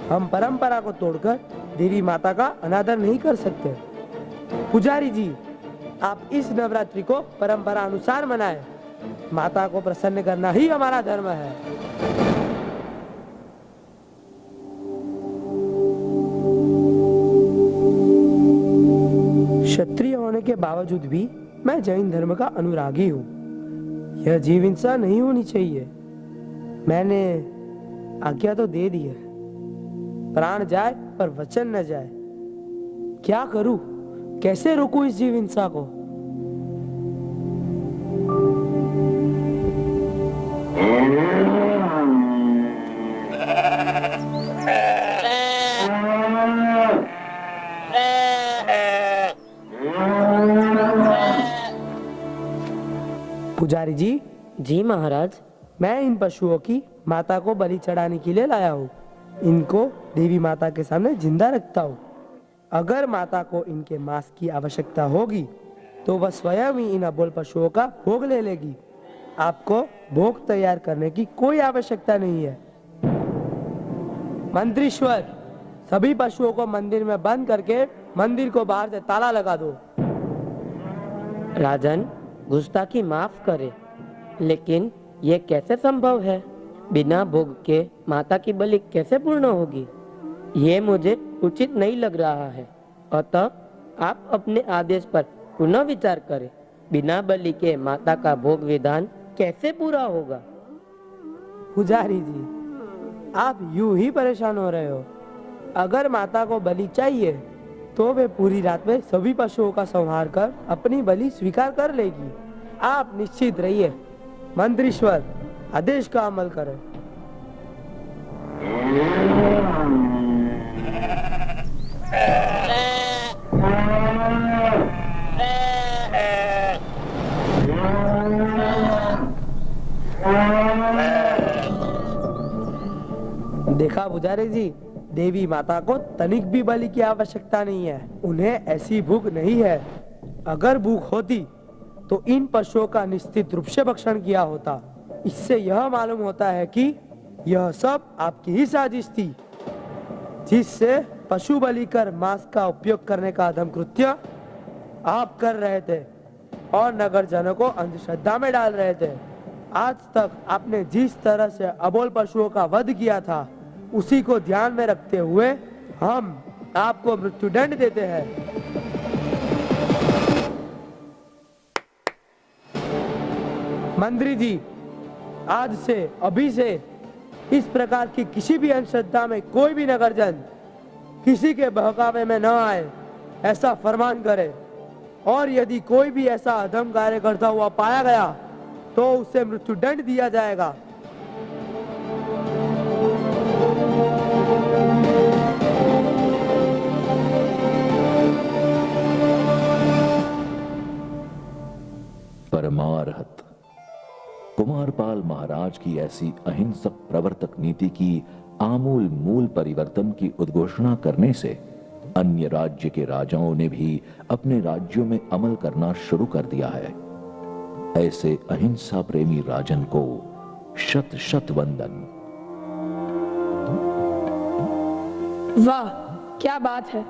हम परंपरा को तोड़कर देवी माता का अनादर नहीं कर सकते। पुजारी जी, आप इस नवरात्रि को परंपरा अनुसार मनाएं। माता को प्रसन्न करना ही हमारा धर्म है। क्षत्रिय होने के बावजूद भी मैं जैन धर्म का अनुरागी हूँ। यह जीव हिंसा नहीं होनी चाहिए। मैंने आज्ञा तो दे दी है, प्राण जाए पर वचन न जाए। क्या करूं? कैसे रोकूं इस जीव हिंसा को? पुजारी जी। जी महाराज। मैं इन पशुओं की माता को बलि चढ़ाने के लिए लाया हूँ। इनको देवी माता के सामने जिंदा रखता हूँ। अगर माता को इनके मांस की आवश्यकता होगी तो वह स्वयं ही इन अबोल पशुओं का भोग ले लेगी। आपको भोग तैयार करने की कोई आवश्यकता नहीं है। मंत्रीश्वर, सभी पशुओं को मंदिर में बंद करके मंदिर को बाहर से ताला लगा दो। राजन, गुस्ताखी माफ करे, लेकिन ये कैसे संभव है? बिना भोग के माता की बलि कैसे पूर्ण होगी? ये मुझे उचित नहीं लग रहा है। अतः आप अपने आदेश पर पुनः विचार करें। बिना बलि के माता का भोग विधान कैसे पूरा होगा? पुजारी जी, आप यूं ही परेशान हो रहे हो। अगर माता को बलि चाहिए तो वे पूरी रात में सभी पशुओं का संहार कर अपनी बलि स्वीकार कर लेगी। आप निश्चित रहिए। मंत्रीश्वर, आदेश का अमल करें। देखा पुजारी जी, देवी माता को तनिक भी बलि की आवश्यकता नहीं है। उन्हें ऐसी भूख नहीं है। अगर भूख होती तो इन पशुओं का निश्चित रूप से भक्षण किया होता। इससे यह मालूम होता है कि यह सब आपकी ही साजिश थी, जिससे पशु बलि कर मांस का उपयोग करने का अधम कृत्य आप कर रहे थे और नगर जनों को अंधश्रद्धा में डाल रहे थे। आज तक आपने जिस तरह से अबोल पशुओं का वध किया था, उसी को ध्यान में रखते हुए हम आपको मृत्युदंड देते हैं। मंत्री जी, आज से, अभी से इस प्रकार की किसी भी अंधश्रद्धा में कोई भी नगरजन किसी के बहकावे में न आए, ऐसा फरमान करे। और यदि कोई भी ऐसा अधम कार्य करता हुआ पाया गया तो उसे मृत्युदंड दिया जाएगा। परमार्हत कुमारपाल महाराज की ऐसी अहिंसक प्रवर्तक नीति की आमूल मूल परिवर्तन की उद्घोषणा करने से अन्य राज्य के राजाओं ने भी अपने राज्यों में अमल करना शुरू कर दिया है। ऐसे अहिंसा प्रेमी राजन को शत शत वंदन। वाह, क्या बात है।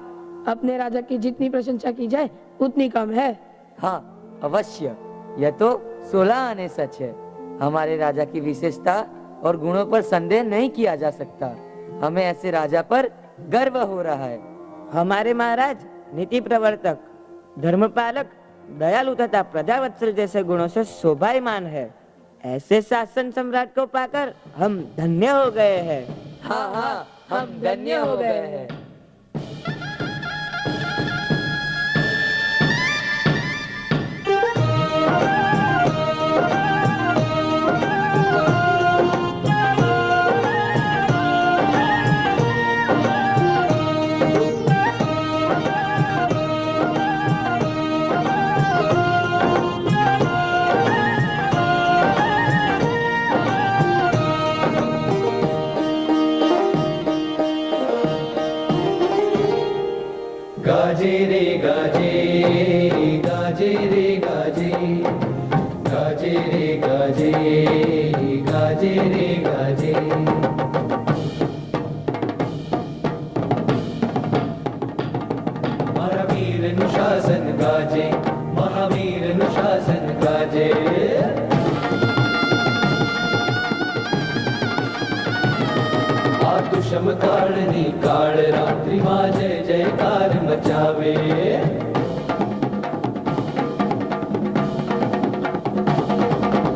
अपने राजा की जितनी प्रशंसा की जाए उतनी कम है। हाँ अवश्य, यह तो 16 आने सच है। हमारे राजा की विशेषता और गुणों पर संदेह नहीं किया जा सकता। हमें ऐसे राजा पर गर्व हो रहा है। हमारे महाराज नीति प्रवर्तक, धर्मपालक, दयालु तथा प्रजावत्सल जैसे गुणों से शोभायमान है। ऐसे शासन सम्राट को पाकर हम धन्य हो गए हैं। हाँ हाँ, हम धन्य हो गए हैं। गाजे रे गाजे गाजे रे गाजे गाजे रे गाजे गाजे रे गाजे महावीर अनुशासन गाजे महावीर अनुशासन गाजे आतुषम काळनी काळ रात्री मा जय जयकार मचावे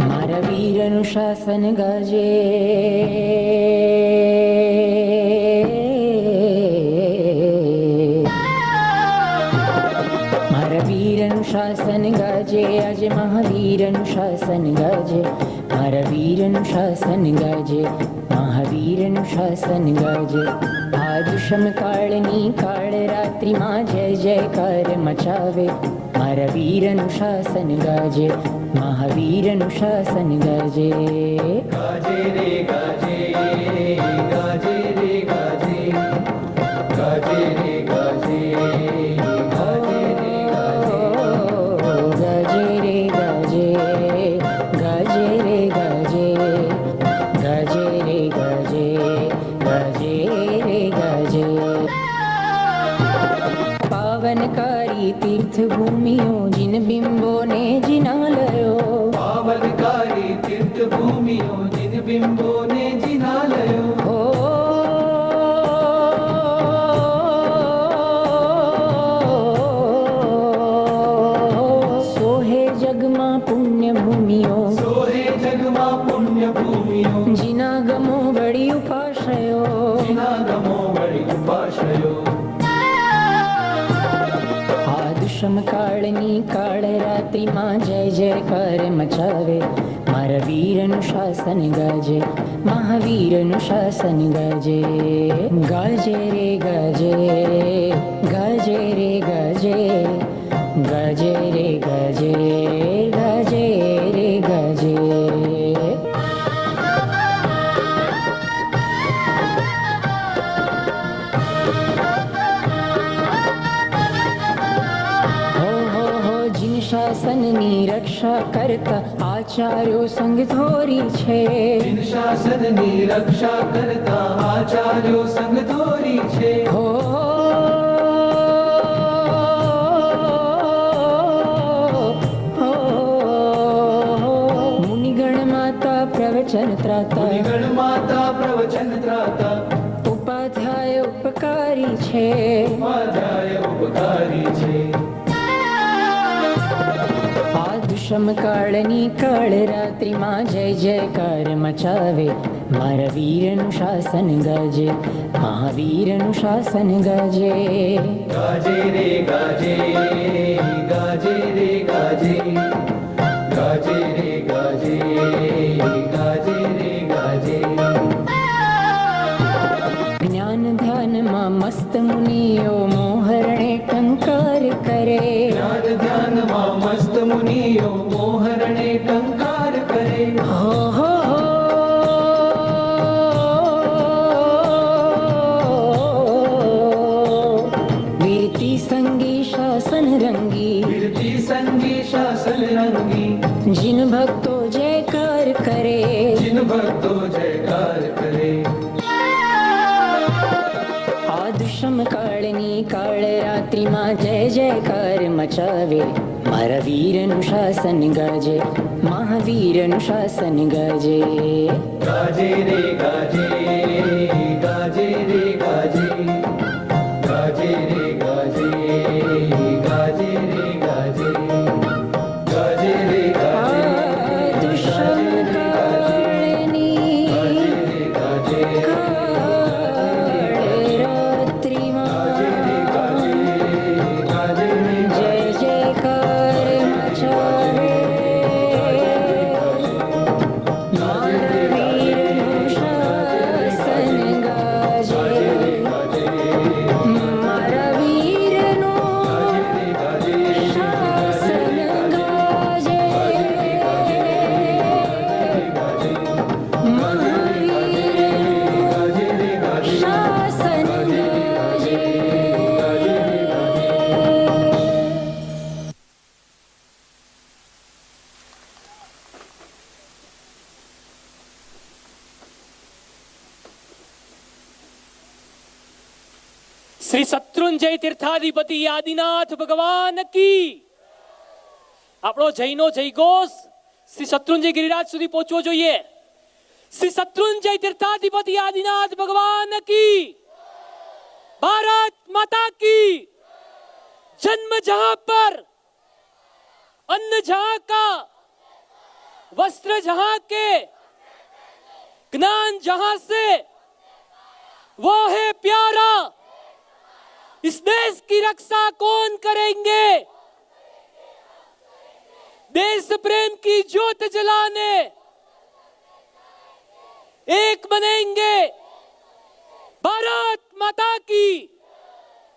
મારા વીર અનુશાસન ગાજે મારા વીર અનુશાસન ગાજે આજે મહાવીર અનુશાસન ગાજે મારા વીર અનુશાસન ગાજે મહાવીર અનુશાસન ગાજે આ દુષમ કાળની કાળ રાત્રિમાં જય જયકાર મચાવે મારા વીર અનુશાસન ગાજે महावीर अनुशासन गाजे गाजे रे गाजे गाजे रे गाजे गाजे रे गाजे गाजे रे गाजे गाजे रे गाजे गाजे रे गाजे गाजे रे गाजे पावनकारी तीर्थ भूमियों जिन बिंबों ने जिनालयो पावनकारी तीर्थ भूमियों जिन बिंबों ने जिनालयो हो सोहे जगमा पुण्य भूमियों सोहे जगमा पुण्य भूमियों जिना गमो बड़ी उपाश्रयो जिना गमो बड़ी उपाश्रयो આદુષમ કાળની કાળ રાત્રિમાં જય જયકાર મચાવે મારા વીર અનુશાસન ગાજે મહાવીર અનુશાસન ગાજે ગાજે રે ગાજે ગાજે રે ગાજે ગાજે રે ગાજે ગાજે રે ગાજે શાસનની રક્ષા કરતા આચાર્યો સંગ ધોરી છે जिन शासनની રક્ષા કરતા આચાર્યો સંગ ધોરી છે હો મુનિગણ માતા પ્રવચન ત્રાતા મુનિગણ માતા પ્રવચન ત્રાતા ઉપાધ્યાય ઉપકારી છે ઉપાધ્યાય ઉપકારી છે આદુષમ કાળની કાળ રાત્રિમાં જય જયકાર મચાવે મારા વીરનું શાસન ગાજે મહાવીરનું શાસન ગાજે ગાજે રે ગાજે ગાજે રે ગાજે ગાજે રે ગાજે ગાજે રે ગાજે જ્ઞાન ધ્યાનમાં મસ્ત મુનિઓ મોહરણે ટંકાર કરે જ્ઞાન ધ્યાનમાં મસ્ત મુનિઓ મોહરણે ટંકાર કરે હો હો હો વીરતી સંગી શાસન રંગી વીરતી સંગી શાસન રંગી जिन भक्तो जयकार करे जिन भक्तो जयकार करे આદુષમ કાળની કાળ રાત્રિમાં જય જયકાર મચાવે મારા વીરનું શાસન ગાજે મહાવીરનું શાસન ગાજે गाजे रे गाजे गाजे रे गाजे गाजे रे गाजे गाजे रे गाजे गाजे रे गाजे આદુષમ કાળની गाजे કાળ રાત્રિમાં गाजे रे જય જયકાર મચાવે મારા વીરનું શાસન ગાજે શત્રુંજય તીર્થાધિપતિ આદિનાથ ભગવાન કી. આપણો જૈનો જયઘોષ શ્રી શત્રુંજય ગિરિરાજ સુધી પહોંચવો જોઈએ. શ્રી શત્રુંજય તીર્થાધિપતિ આદિનાથ ભગવાન કી. ભારત માતા की जन्म जहां पर अन्न जहां का वस्त्र जहां के ज्ञान जहां से वो है प्यारा. इस देश की रक्षा कौन करेंगे? देश प्रेम की ज्योत जलाने एक बनेंगे. ભારત માતા કી.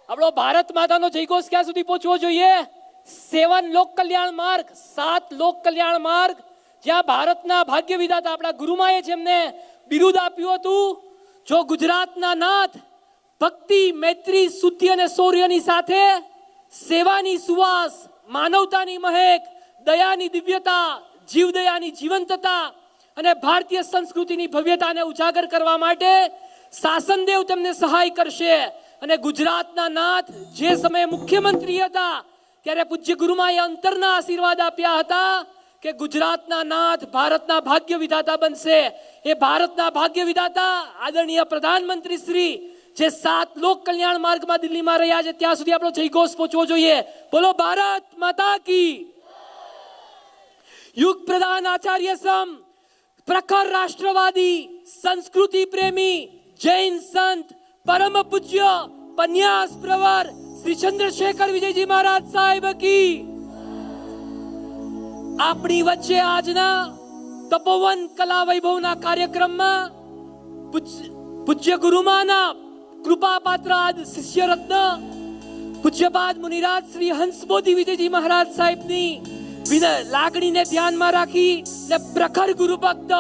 આપણો ભારત માતાનો જયઘોષ ક્યાં સુધી પહોંચવો જોઈએ? 7 લોક કલ્યાણ માર્ગ, 7 લોક કલ્યાણ માર્ગ, જ્યાં ભારતના ભાગ્ય વિધાતા આપણા ગુરુમાએ જેમને બિરુદ આપ્યું હતું, જો ગુજરાતના નાથ ભક્તિ, મૈત્રી, શુદ્ધિ અને શૌર્યની સાથે સેવાની સુવાસ, માનવતાની મહેક, દયાની દિવ્યતા, જીવદયાની જીવંતતા અને ભારતીય સંસ્કૃતિની ભવ્યતાને ઉજાગર કરવા માટે શાસનદેવ તેમને સહાય કરશે. અને ગુજરાતના નાથ જે સમયે મુખ્યમંત્રી હતા ત્યારે પૂજ્ય ગુરુમાએ અંતરના આશીર્વાદ આપ્યા હતા કે ગુજરાતના નાથ ભારતના ભાગ્ય વિધાતા બનશે. એ ભારતના ભાગ્ય વિધાતા આદરણીય પ્રધાનમંત્રી શ્રી જે 7 લોક કલ્યાણ માર્ગમાં દિલ્હીમાં રહ્યા છે, ત્યાં સુધી આપણો જયઘોષ પહોંચવો જોઈએ. બોલો ભારત માતા કી. યુગ પ્રધાન આચાર્ય સમ, પ્રખર રાષ્ટ્રવાદી, સંસ્કૃતિ પ્રેમી, જૈન સંત, પરમ પૂજ્ય પન્યાસ પ્રવર શ્રી ચંદ્રશેખર વિજયજી મહારાજ સાહેબ કી. આપણી વચ્ચે આજના તપોવન કલા વૈભવના કાર્યક્રમમાં પૂજ્ય ગુરુમાના કૃપાપાત્ર આદ શિષ્ય રત્ન પૂજ્યપાદ મુનિરાજ શ્રી હંસબોધી વિજયજી મહારાજ સાહેબની લાગણીને ધ્યાનમાં રાખી ને પ્રખર ગુરુ ભક્ત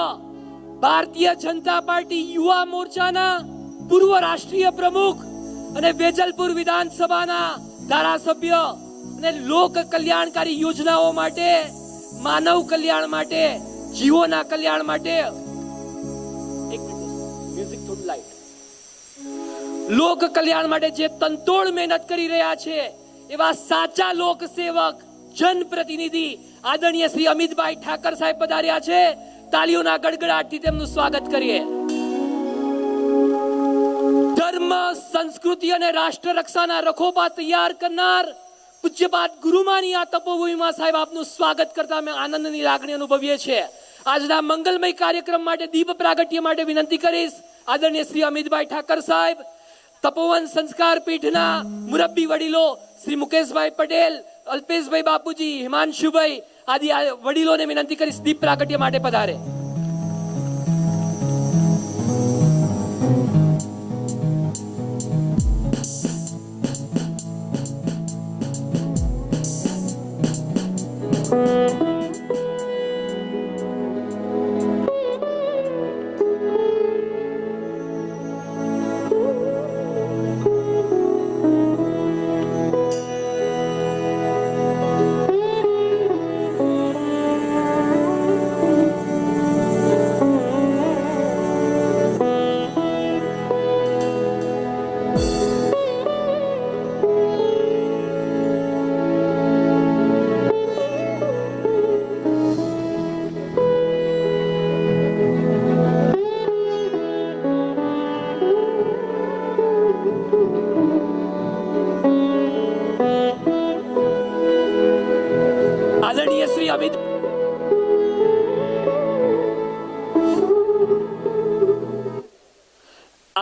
ભારતીય જનતા પાર્ટી યુવા મોરચાના પૂર્વ રાષ્ટ્રીય પ્રમુખ અને વેજલપુર વિધાનસભાના ધારાસભ્ય અને લોક કલ્યાણકારી યોજનાઓ માટે, માનવ કલ્યાણ માટે, જીવોના કલ્યાણ માટે મ્યુઝિક થોડું લાઈટ, લોક કલ્યાણ માટે જે તનતોડ મહેનત કરી રહ્યા છે એવા સાચા લોક સેવક, જનપ્રતિનિધિ આદરણીય શ્રી અમિતભાઈ ઠાકર સાહેબ પધાર્યા છે. તાળીઓના ગડગડાટથી તેમનું સ્વાગત કરીએ. ધર્મ, સંસ્કૃતિ અને રાષ્ટ્ર રક્ષાના રખોપા તૈયાર કરનાર પૂજ્યપાદ ગુરુમાની આ તપોભૂમિમાં સાહેબ આપનું સ્વાગત કરતા અમે આનંદની લાગણી અનુભવીએ છીએ. આજના મંગલમય કાર્યક્રમ માટે દીપ પ્રાગટ્ય માટે વિનંતી કરીશ આદરણીય શ્રી અમિતભાઈ ઠાકર સાહેબ, તપોવન સંસ્કાર પીઠના મુરબ્બી વડીલો શ્રી મુકેશભાઈ પટેલ, અલ્પેશભાઈ બાપુજી, હિમાંશુભાઈ આદિ વડીલોને વિનંતી કરીશ દીપ પ્રાગટ્ય માટે પધારે.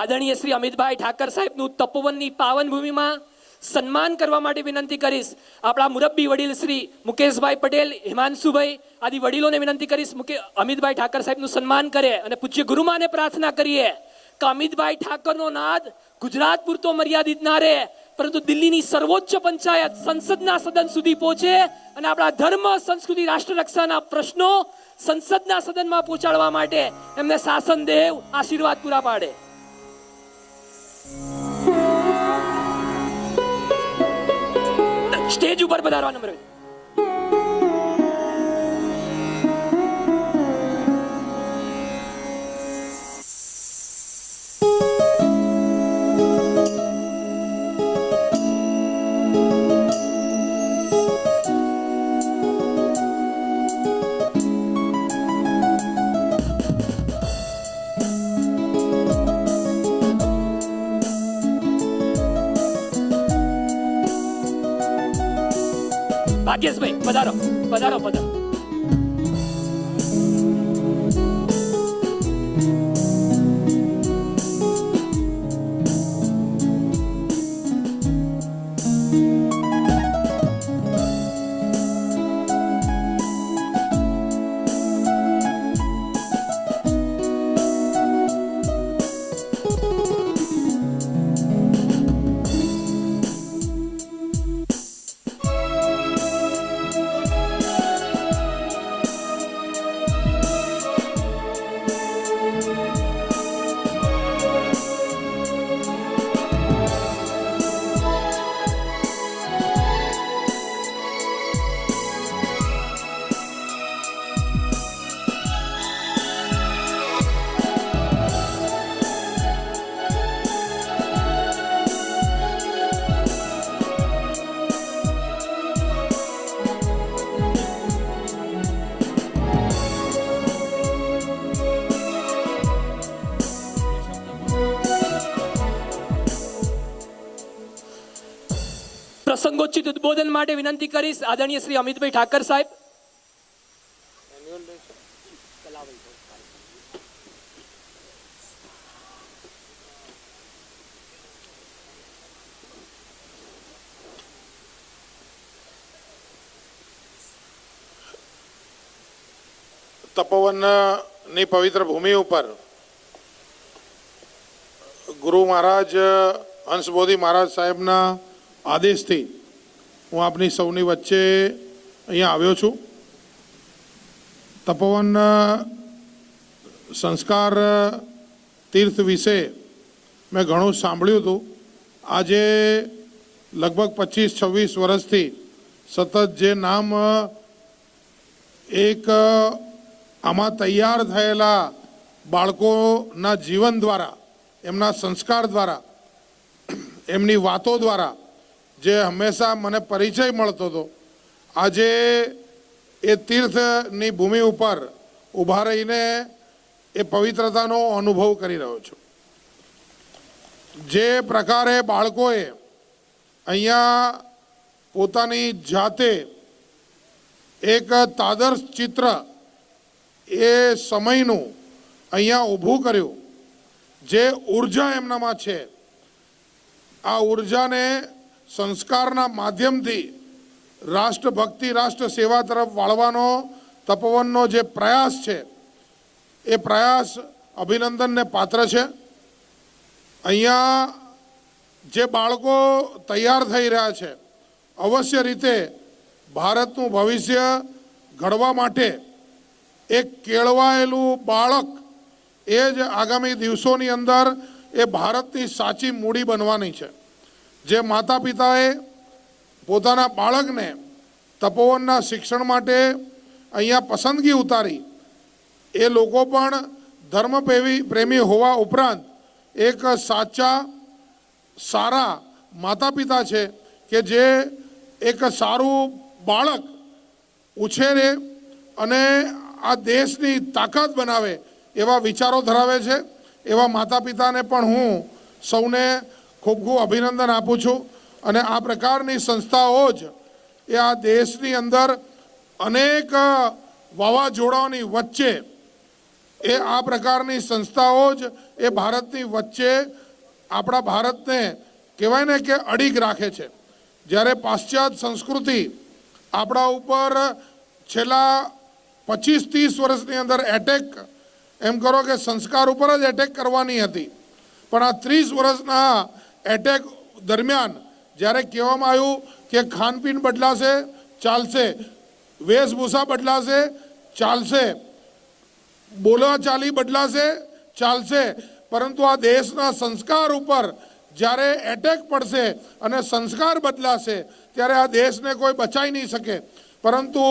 આદરણીય શ્રી અમિતભાઈ ઠાકર સાહેબનું તપોવનની પાવન ભૂમિમાં સન્માન કરવા માટે વિનંતી કરીશ. આપણા મુરબ્બી વડીલ શ્રી મુકેશભાઈ પટેલ, હિમાંશુભાઈ આદિ વડીલોને વિનંતી કરીશ અમિતભાઈ ઠાકર સાહેબનું સન્માન કરે અને પૂજ્ય ગુરુમાને પ્રાર્થના કરીએ કે અમિતભાઈ ઠાકરનો નાદ ગુજરાત પૂરતો મર્યાદિત ના રહે, પરંતુ દિલ્હીની સર્વોચ્ચ પંચાયત સંસદના સદન સુધી પહોંચે અને આપણા ધર્મ, સંસ્કૃતિ, રાષ્ટ્ર રક્ષાના પ્રશ્નો સંસદના સદનમાં પહોંચાડવા માટે એમને શાસન દેવ આશીર્વાદ પૂરા પાડે. સ્ટેજ ઉપર પધારવા નમ્ર ભાગ્યેશભાઈ પધારો પધારો પધારો. પ્રસંગોચિત ઉદ્બોધન માટે વિનંતી કરીશ આદરણીય શ્રી અમિતભાઈ ઠાકર સાહેબ. તપોવનની પવિત્ર ભૂમિ ઉપર ગુરુ મહારાજ હંસબોધી મહારાજ સાહેબના આદેશથી હું આપની સૌની વચ્ચે અહીંયા આવ્યો છું. તપોવન સંસ્કાર તીર્થ વિશે મેં ઘણું સાંભળ્યું હતું. આજે લગભગ 25-26 વર્ષથી સતત જે નામ એક આમાં તૈયાર થયેલા બાળકોના જીવન દ્વારા, એમના સંસ્કાર દ્વારા, એમની વાતો દ્વારા જે હંમેશા મને પરિચય મળતો હતો, આજે એ તીર્થની ભૂમિ ઉપર ઊભા રહીને એ પવિત્રતાનો અનુભવ કરી રહ્યો છું. જે પ્રકારે બાળકોએ અહીંયા પોતાની જાતે એક તાદર્શ ચિત્ર એ સમયનું અહીંયા ઊભું કર્યું, જે ઉર્જા એમનામાં છે, આ ઉર્જાને સંસ્કારના માધ્યમથી રાષ્ટ્રભક્તિ, રાષ્ટ્ર સેવા તરફ વાળવાનો તપોવનનો જે પ્રયાસ છે, એ પ્રયાસ અભિનંદનને પાત્ર છે. અહીંયા જે બાળકો તૈયાર થઈ રહ્યા છે, અવશ્ય રીતે ભારતનું ભવિષ્ય ઘડવા માટે એક કેળવાયેલું બાળક એ જ આગામી દિવસોની અંદર એ ભારતની સાચી મૂડી બનવાની છે. જે માતા પિતાએ પોતાના બાળકને તપોવનના શિક્ષણ માટે અહીંયા પસંદગી ઉતારી, એ લોકો પણ ધર્મ પ્રેમી હોવા ઉપરાંત એક સાચા સારા માતા પિતા છે કે જે એક સારું બાળક ઉછેરે અને આ દેશની તાકાત બનાવે એવા વિચારો ધરાવે છે. એવા માતા પિતાને પણ હું સૌને ખૂબ ખૂબ અભિનંદન આપું છું. અને આ પ્રકારની સંસ્થાઓ જ એ આ દેશની અંદર અનેક વાવાઝોડાઓની વચ્ચે એ આ પ્રકારની સંસ્થાઓ જ એ ભારતની વચ્ચે આપણા ભારતને કહેવાય ને કે અડીગ રાખે છે. જ્યારે પાશ્ચાત્ય સંસ્કૃતિ આપણા ઉપર છેલ્લા 25-30 વર્ષની અંદર એટેક, એમ કરો કે સંસ્કાર ઉપર જ એટેક કરવાની હતી, પણ આ 30 વર્ષના એટેક દરમિયાન જ્યારે કહેવામાં આવ્યું કે ખાનપીન બદલાશે ચાલશે, વેશભૂષા બદલાશે ચાલશે, બોલાચાલી બદલાશે ચાલશે, પરંતુ આ દેશના સંસ્કાર ઉપર જ્યારે એટેક પડશે અને સંસ્કાર બદલાશે ત્યારે આ દેશને કોઈ બચાવી નહીં શકે. પરંતુ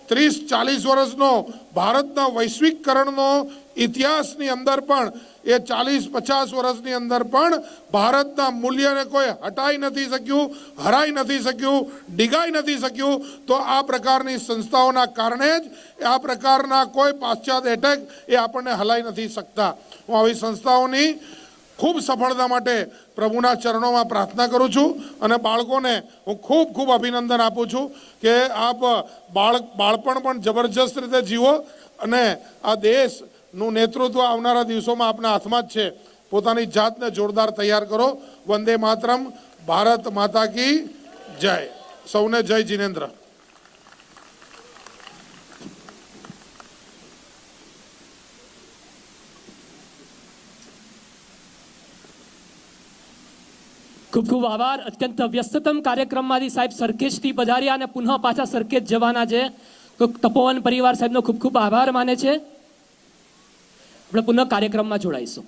30-40 વર્ષનો ભારતના વૈશ્વિકરણનો ઇતિહાસની અંદર પણ એ 40-50 વર્ષની અંદર પણ ભારતના મૂલ્યને કોઈ હટાઈ નથી શક્યું, હરાઈ નથી શક્યું, ડીગાઈ નથી શક્યું. તો આ પ્રકારની સંસ્થાઓના કારણે જ આ પ્રકારના કોઈ પાશ્ચાત્ય એટેક એ આપણને હલાઈ નથી શકતા. હું આવી સંસ્થાઓની ખૂબ સફળતા માટે પ્રભુના ચરણોમાં પ્રાર્થના કરું છું અને બાળકોને હું ખૂબ ખૂબ અભિનંદન આપું છું કે આપ બાળપણ પણ જબરજસ્ત રીતે જીવો અને આ દેશનું નેતૃત્વ આવનારા દિવસોમાં આપના હાથમાં જ છે. પોતાની જાતને જોરદાર તૈયાર કરો. વંદે માતરમ. ભારત માતા કી જય. સૌને જય જીનેન્દ્ર. ખૂબ ખૂબ આભાર. અત્યંત વ્યસ્તતમ કાર્યક્રમમાંથી સાહેબ સરખેજથી પધાર્યા અને પુનઃ પાછા સરખેજ જવાના છે. તો તપોવન પરિવાર સાહેબનો ખૂબ ખૂબ આભાર માને છે. આપણે પુનઃ કાર્યક્રમમાં જોડાઈશું.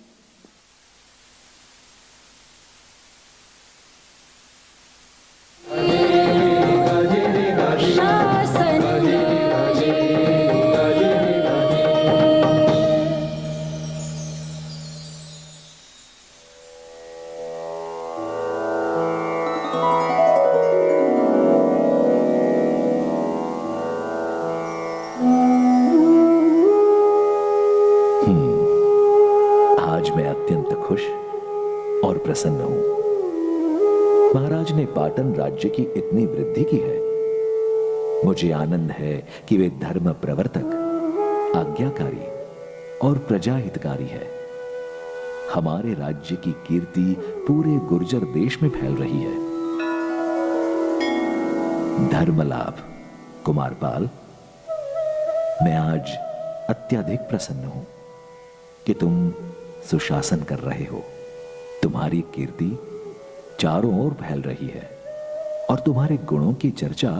आज मैं अत्यंत खुश और प्रसन्न हूं. महाराज ने पाटन राज्य की इतनी वृद्धि की है. मुझे आनंद है कि वे धर्म प्रवर्तक, आज्ञाकारी और प्रजाहितकारी है. हमारे राज्य की कीर्ति पूरे गुर्जर देश में फैल रही है. धर्मलाभ कुमारपाल, मैं आज अत्यधिक प्रसन्न हूं कि तुम सुशासन कर रहे हो. तुम्हारी कीर्ति चारों ओर फैल रही है और तुम्हारे गुणों की चर्चा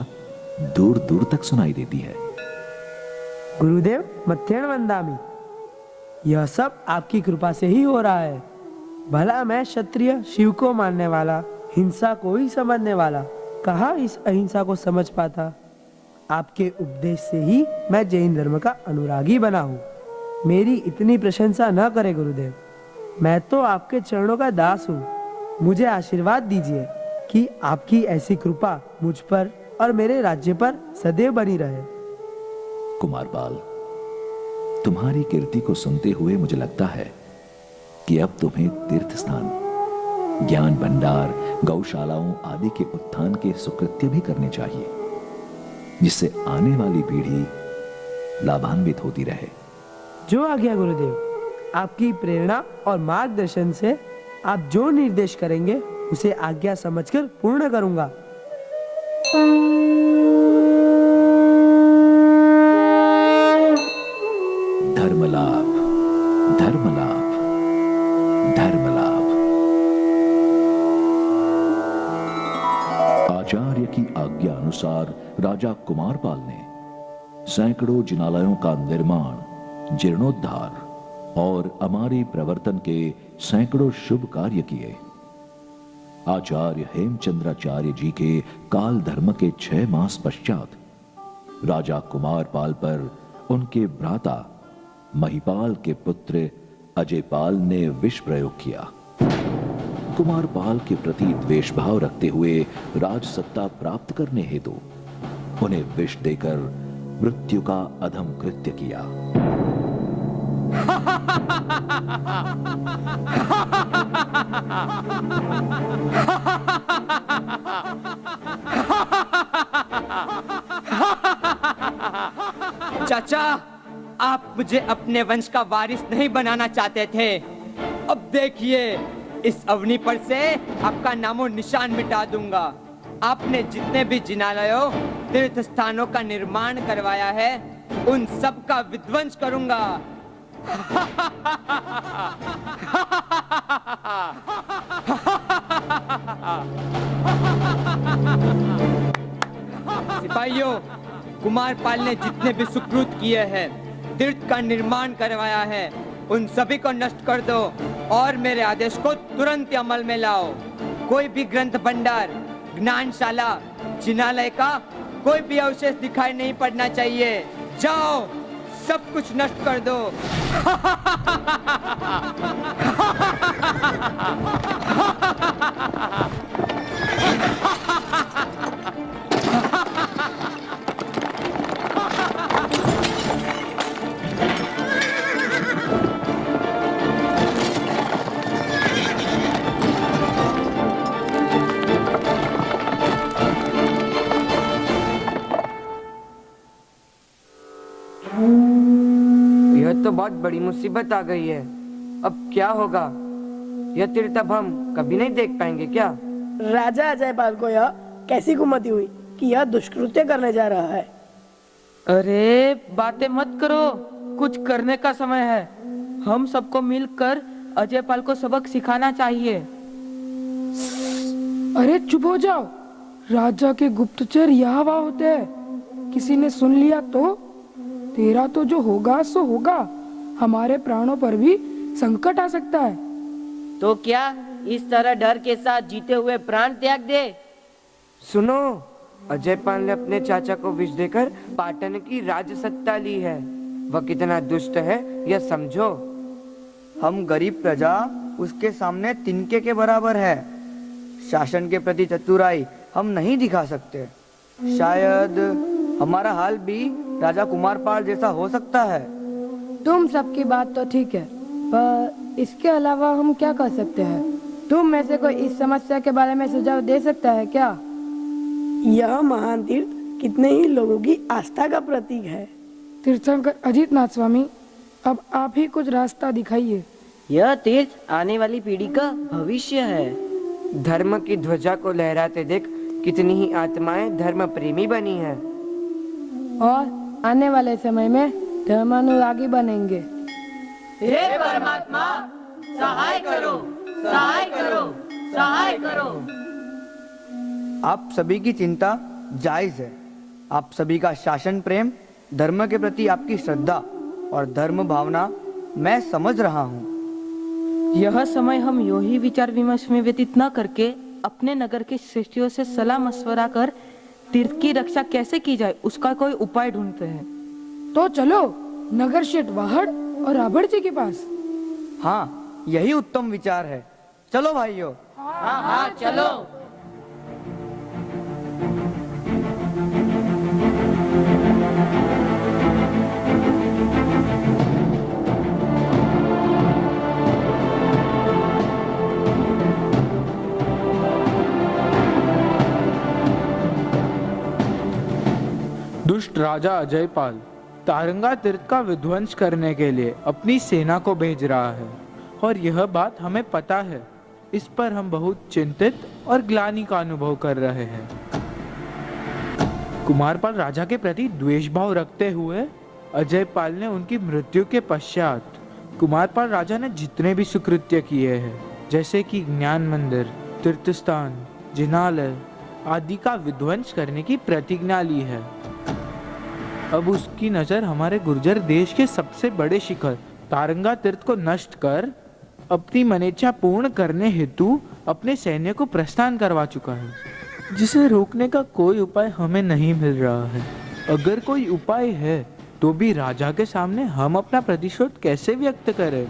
दूर दूर तक सुनाई देती है. गुरुदेव मध्यण वंदामी, यह सब आपकी कृपा से ही हो रहा है. भला मैं क्षत्रिय, शिव को मानने वाला, हिंसा को ही समझने वाला, कहाँ इस अहिंसा को समझ पाता. आपके उपदेश से ही मैं जैन धर्म का अनुरागी बना हूँ. मेरी इतनी प्रशंसा न करे गुरुदेव. मैं तो आपके चरणों का दास हूँ. मुझे आशीर्वाद दीजिए कि आपकी ऐसी कृपा मुझ पर और मेरे राज्य पर सदैव बनी रहे. कुमारपाल, तुम्हारी कीर्ति को सुनते हुए मुझे लगता है कि अब तुम्हें तीर्थ स्थान, ज्ञान भंडार, गौशालाओं आदि के उत्थान के सुकृत्य भी करने चाहिए, जिससे आने वाली पीढ़ी लाभान्वित होती रहे. जो आज्ञा गुरुदेव. आपकी प्रेरणा और मार्गदर्शन से आप जो निर्देश करेंगे उसे आज्ञा समझकर पूर्ण करूंगा. धर्मलाभ, धर्मलाभ, धर्मलाभ. आचार्य की आज्ञा अनुसार राजा कुमारपाल ने सैकड़ों जिनालयों का निर्माण, जीर्णोद्धार और हमारे प्रवर्तन के सैकड़ों शुभ कार्य किए. आचार्य हेमचंद्राचार्य जी के काल धर्म के 6 मास पश्चात राजा कुमारपाल पर उनके भ्राता महिपाल के पुत्र अजयपाल ने विष प्रयोग किया. कुमारपाल के प्रति द्वेष भाव रखते हुए राज सत्ता प्राप्त करने हेतु उन्हें विष देकर मृत्यु का अधम कृत्य किया. चाचा, आप मुझे अपने वंश का वारिस नहीं बनाना चाहते थे. अब देखिए, इस अवनी पर से आपका नामो निशान मिटा दूंगा. आपने जितने भी जिनालयों, तीर्थ स्थानों का निर्माण करवाया है, उन सब का विध्वंस करूंगा. सिपाहियों, कुमारपाल ने जितने भी सुकृत किए हैं, तीर्थ का निर्माण करवाया है, उन सभी को नष्ट कर दो और मेरे आदेश को तुरंत अमल में लाओ. कोई भी ग्रंथ भंडार, ज्ञानशाला, जिनालय का कोई भी अवशेष दिखाई नहीं पड़ना चाहिए. जाओ, सब कुछ नष्ट कर दो. तो बहुत बड़ी मुसीबत आ गई है। अब क्या होगा? यह तीर्थ अब हम कभी नहीं देख पाएंगे क्या? राजा अजयपाल को यह कैसी कुमति हुई कि यह दुष्कृत्य करने जा रहा है? अरे बातें मत करो, कुछ करने का समय है। हम सबको मिलकर अजयपाल को सबक सिखाना चाहिए। अरे चुप हो जाओ, राजा के गुप्तचर यहाँ वहाँ होते हैं, किसी ने सुन लिया तो तेरा तो जो होगा सो होगा, हमारे प्राणों पर भी संकट आ सकता है। तो क्या इस तरह डर के साथ जीते हुए प्राण त्याग दे? सुनो, अजयपाल ने अपने चाचा को विष देकर पाटन की राजसत्ता ली है। वह कितना दुष्ट है यह समझो। हम गरीब प्रजा उसके सामने तिनके के बराबर है। शासन के प्रति चतुराई हम नहीं दिखा सकते। शायद हमारा हाल भी राजा कुमारपाल जैसा हो सकता है। तुम सबकी बात तो ठीक है, पर इसके अलावा हम क्या कर सकते हैं? तुम में से कोई इस समस्या के बारे में सुझाव दे सकता है क्या? यह महान तीर्थ कितने ही लोगों की आस्था का प्रतीक है। तीर्थंकर अजितनाथ स्वामी, अब आप ही कुछ रास्ता दिखाइए। यह तीर्थ आने वाली पीढ़ी का भविष्य है। धर्म की ध्वजा को लहराते देख कितनी ही आत्माएं धर्म प्रेमी बनी हैं। और आने वाले समय में धर्मानुरागी बनेंगे। हे परमात्मा, सहाय करो, सहाय करो, सहाय करो। आप सभी की चिंता जायज है। आप सभी का शासन प्रेम, धर्म के प्रति आपकी श्रद्धा और धर्म भावना मैं समझ रहा हूँ। यह समय हम यूं ही विचार विमर्श में व्यतीत न करके अपने नगर के श्रेष्ठियों से सलाह मशवरा कर तीर्थ की रक्षा कैसे की जाए उसका कोई उपाय ढूंढते हैं। तो चलो नगर शेठ वाहड़ और राबड़ जी के पास। हाँ, यही उत्तम विचार है। चलो भाइयों। हाँ हाँ चलो। दुष्ट राजा अजयपाल तारंगा तीर्थ का विध्वंस करने के लिए अपनी सेना को भेज रहा है और यह बात हमें पता है। इस पर हम बहुत चिंतित और ग्लानि का अनुभव कर रहे हैं। कुमारपाल राजा के प्रति द्वेष भाव रखते हुए अजयपाल ने उनकी मृत्यु के पश्चात कुमारपाल राजा ने जितने भी सुकृत्य किए हैं, जैसे कि ज्ञान मंदिर, तीर्थस्थान, जिनालय आदि का विध्वंस करने की प्रतिज्ञा ली है। अब उसकी नजर हमारे गुर्जर देश के सबसे बड़े शिखर तारंगा तीर्थ को नष्ट कर अपनी मनेच्छा पूर्ण करने हेतु अपने सैन्य को प्रस्थान करवा चुका है, जिसे रोकने का कोई उपाय हमें नहीं मिल रहा है। अगर कोई उपाय है तो भी राजा के सामने हम अपना प्रतिशोध कैसे व्यक्त करें?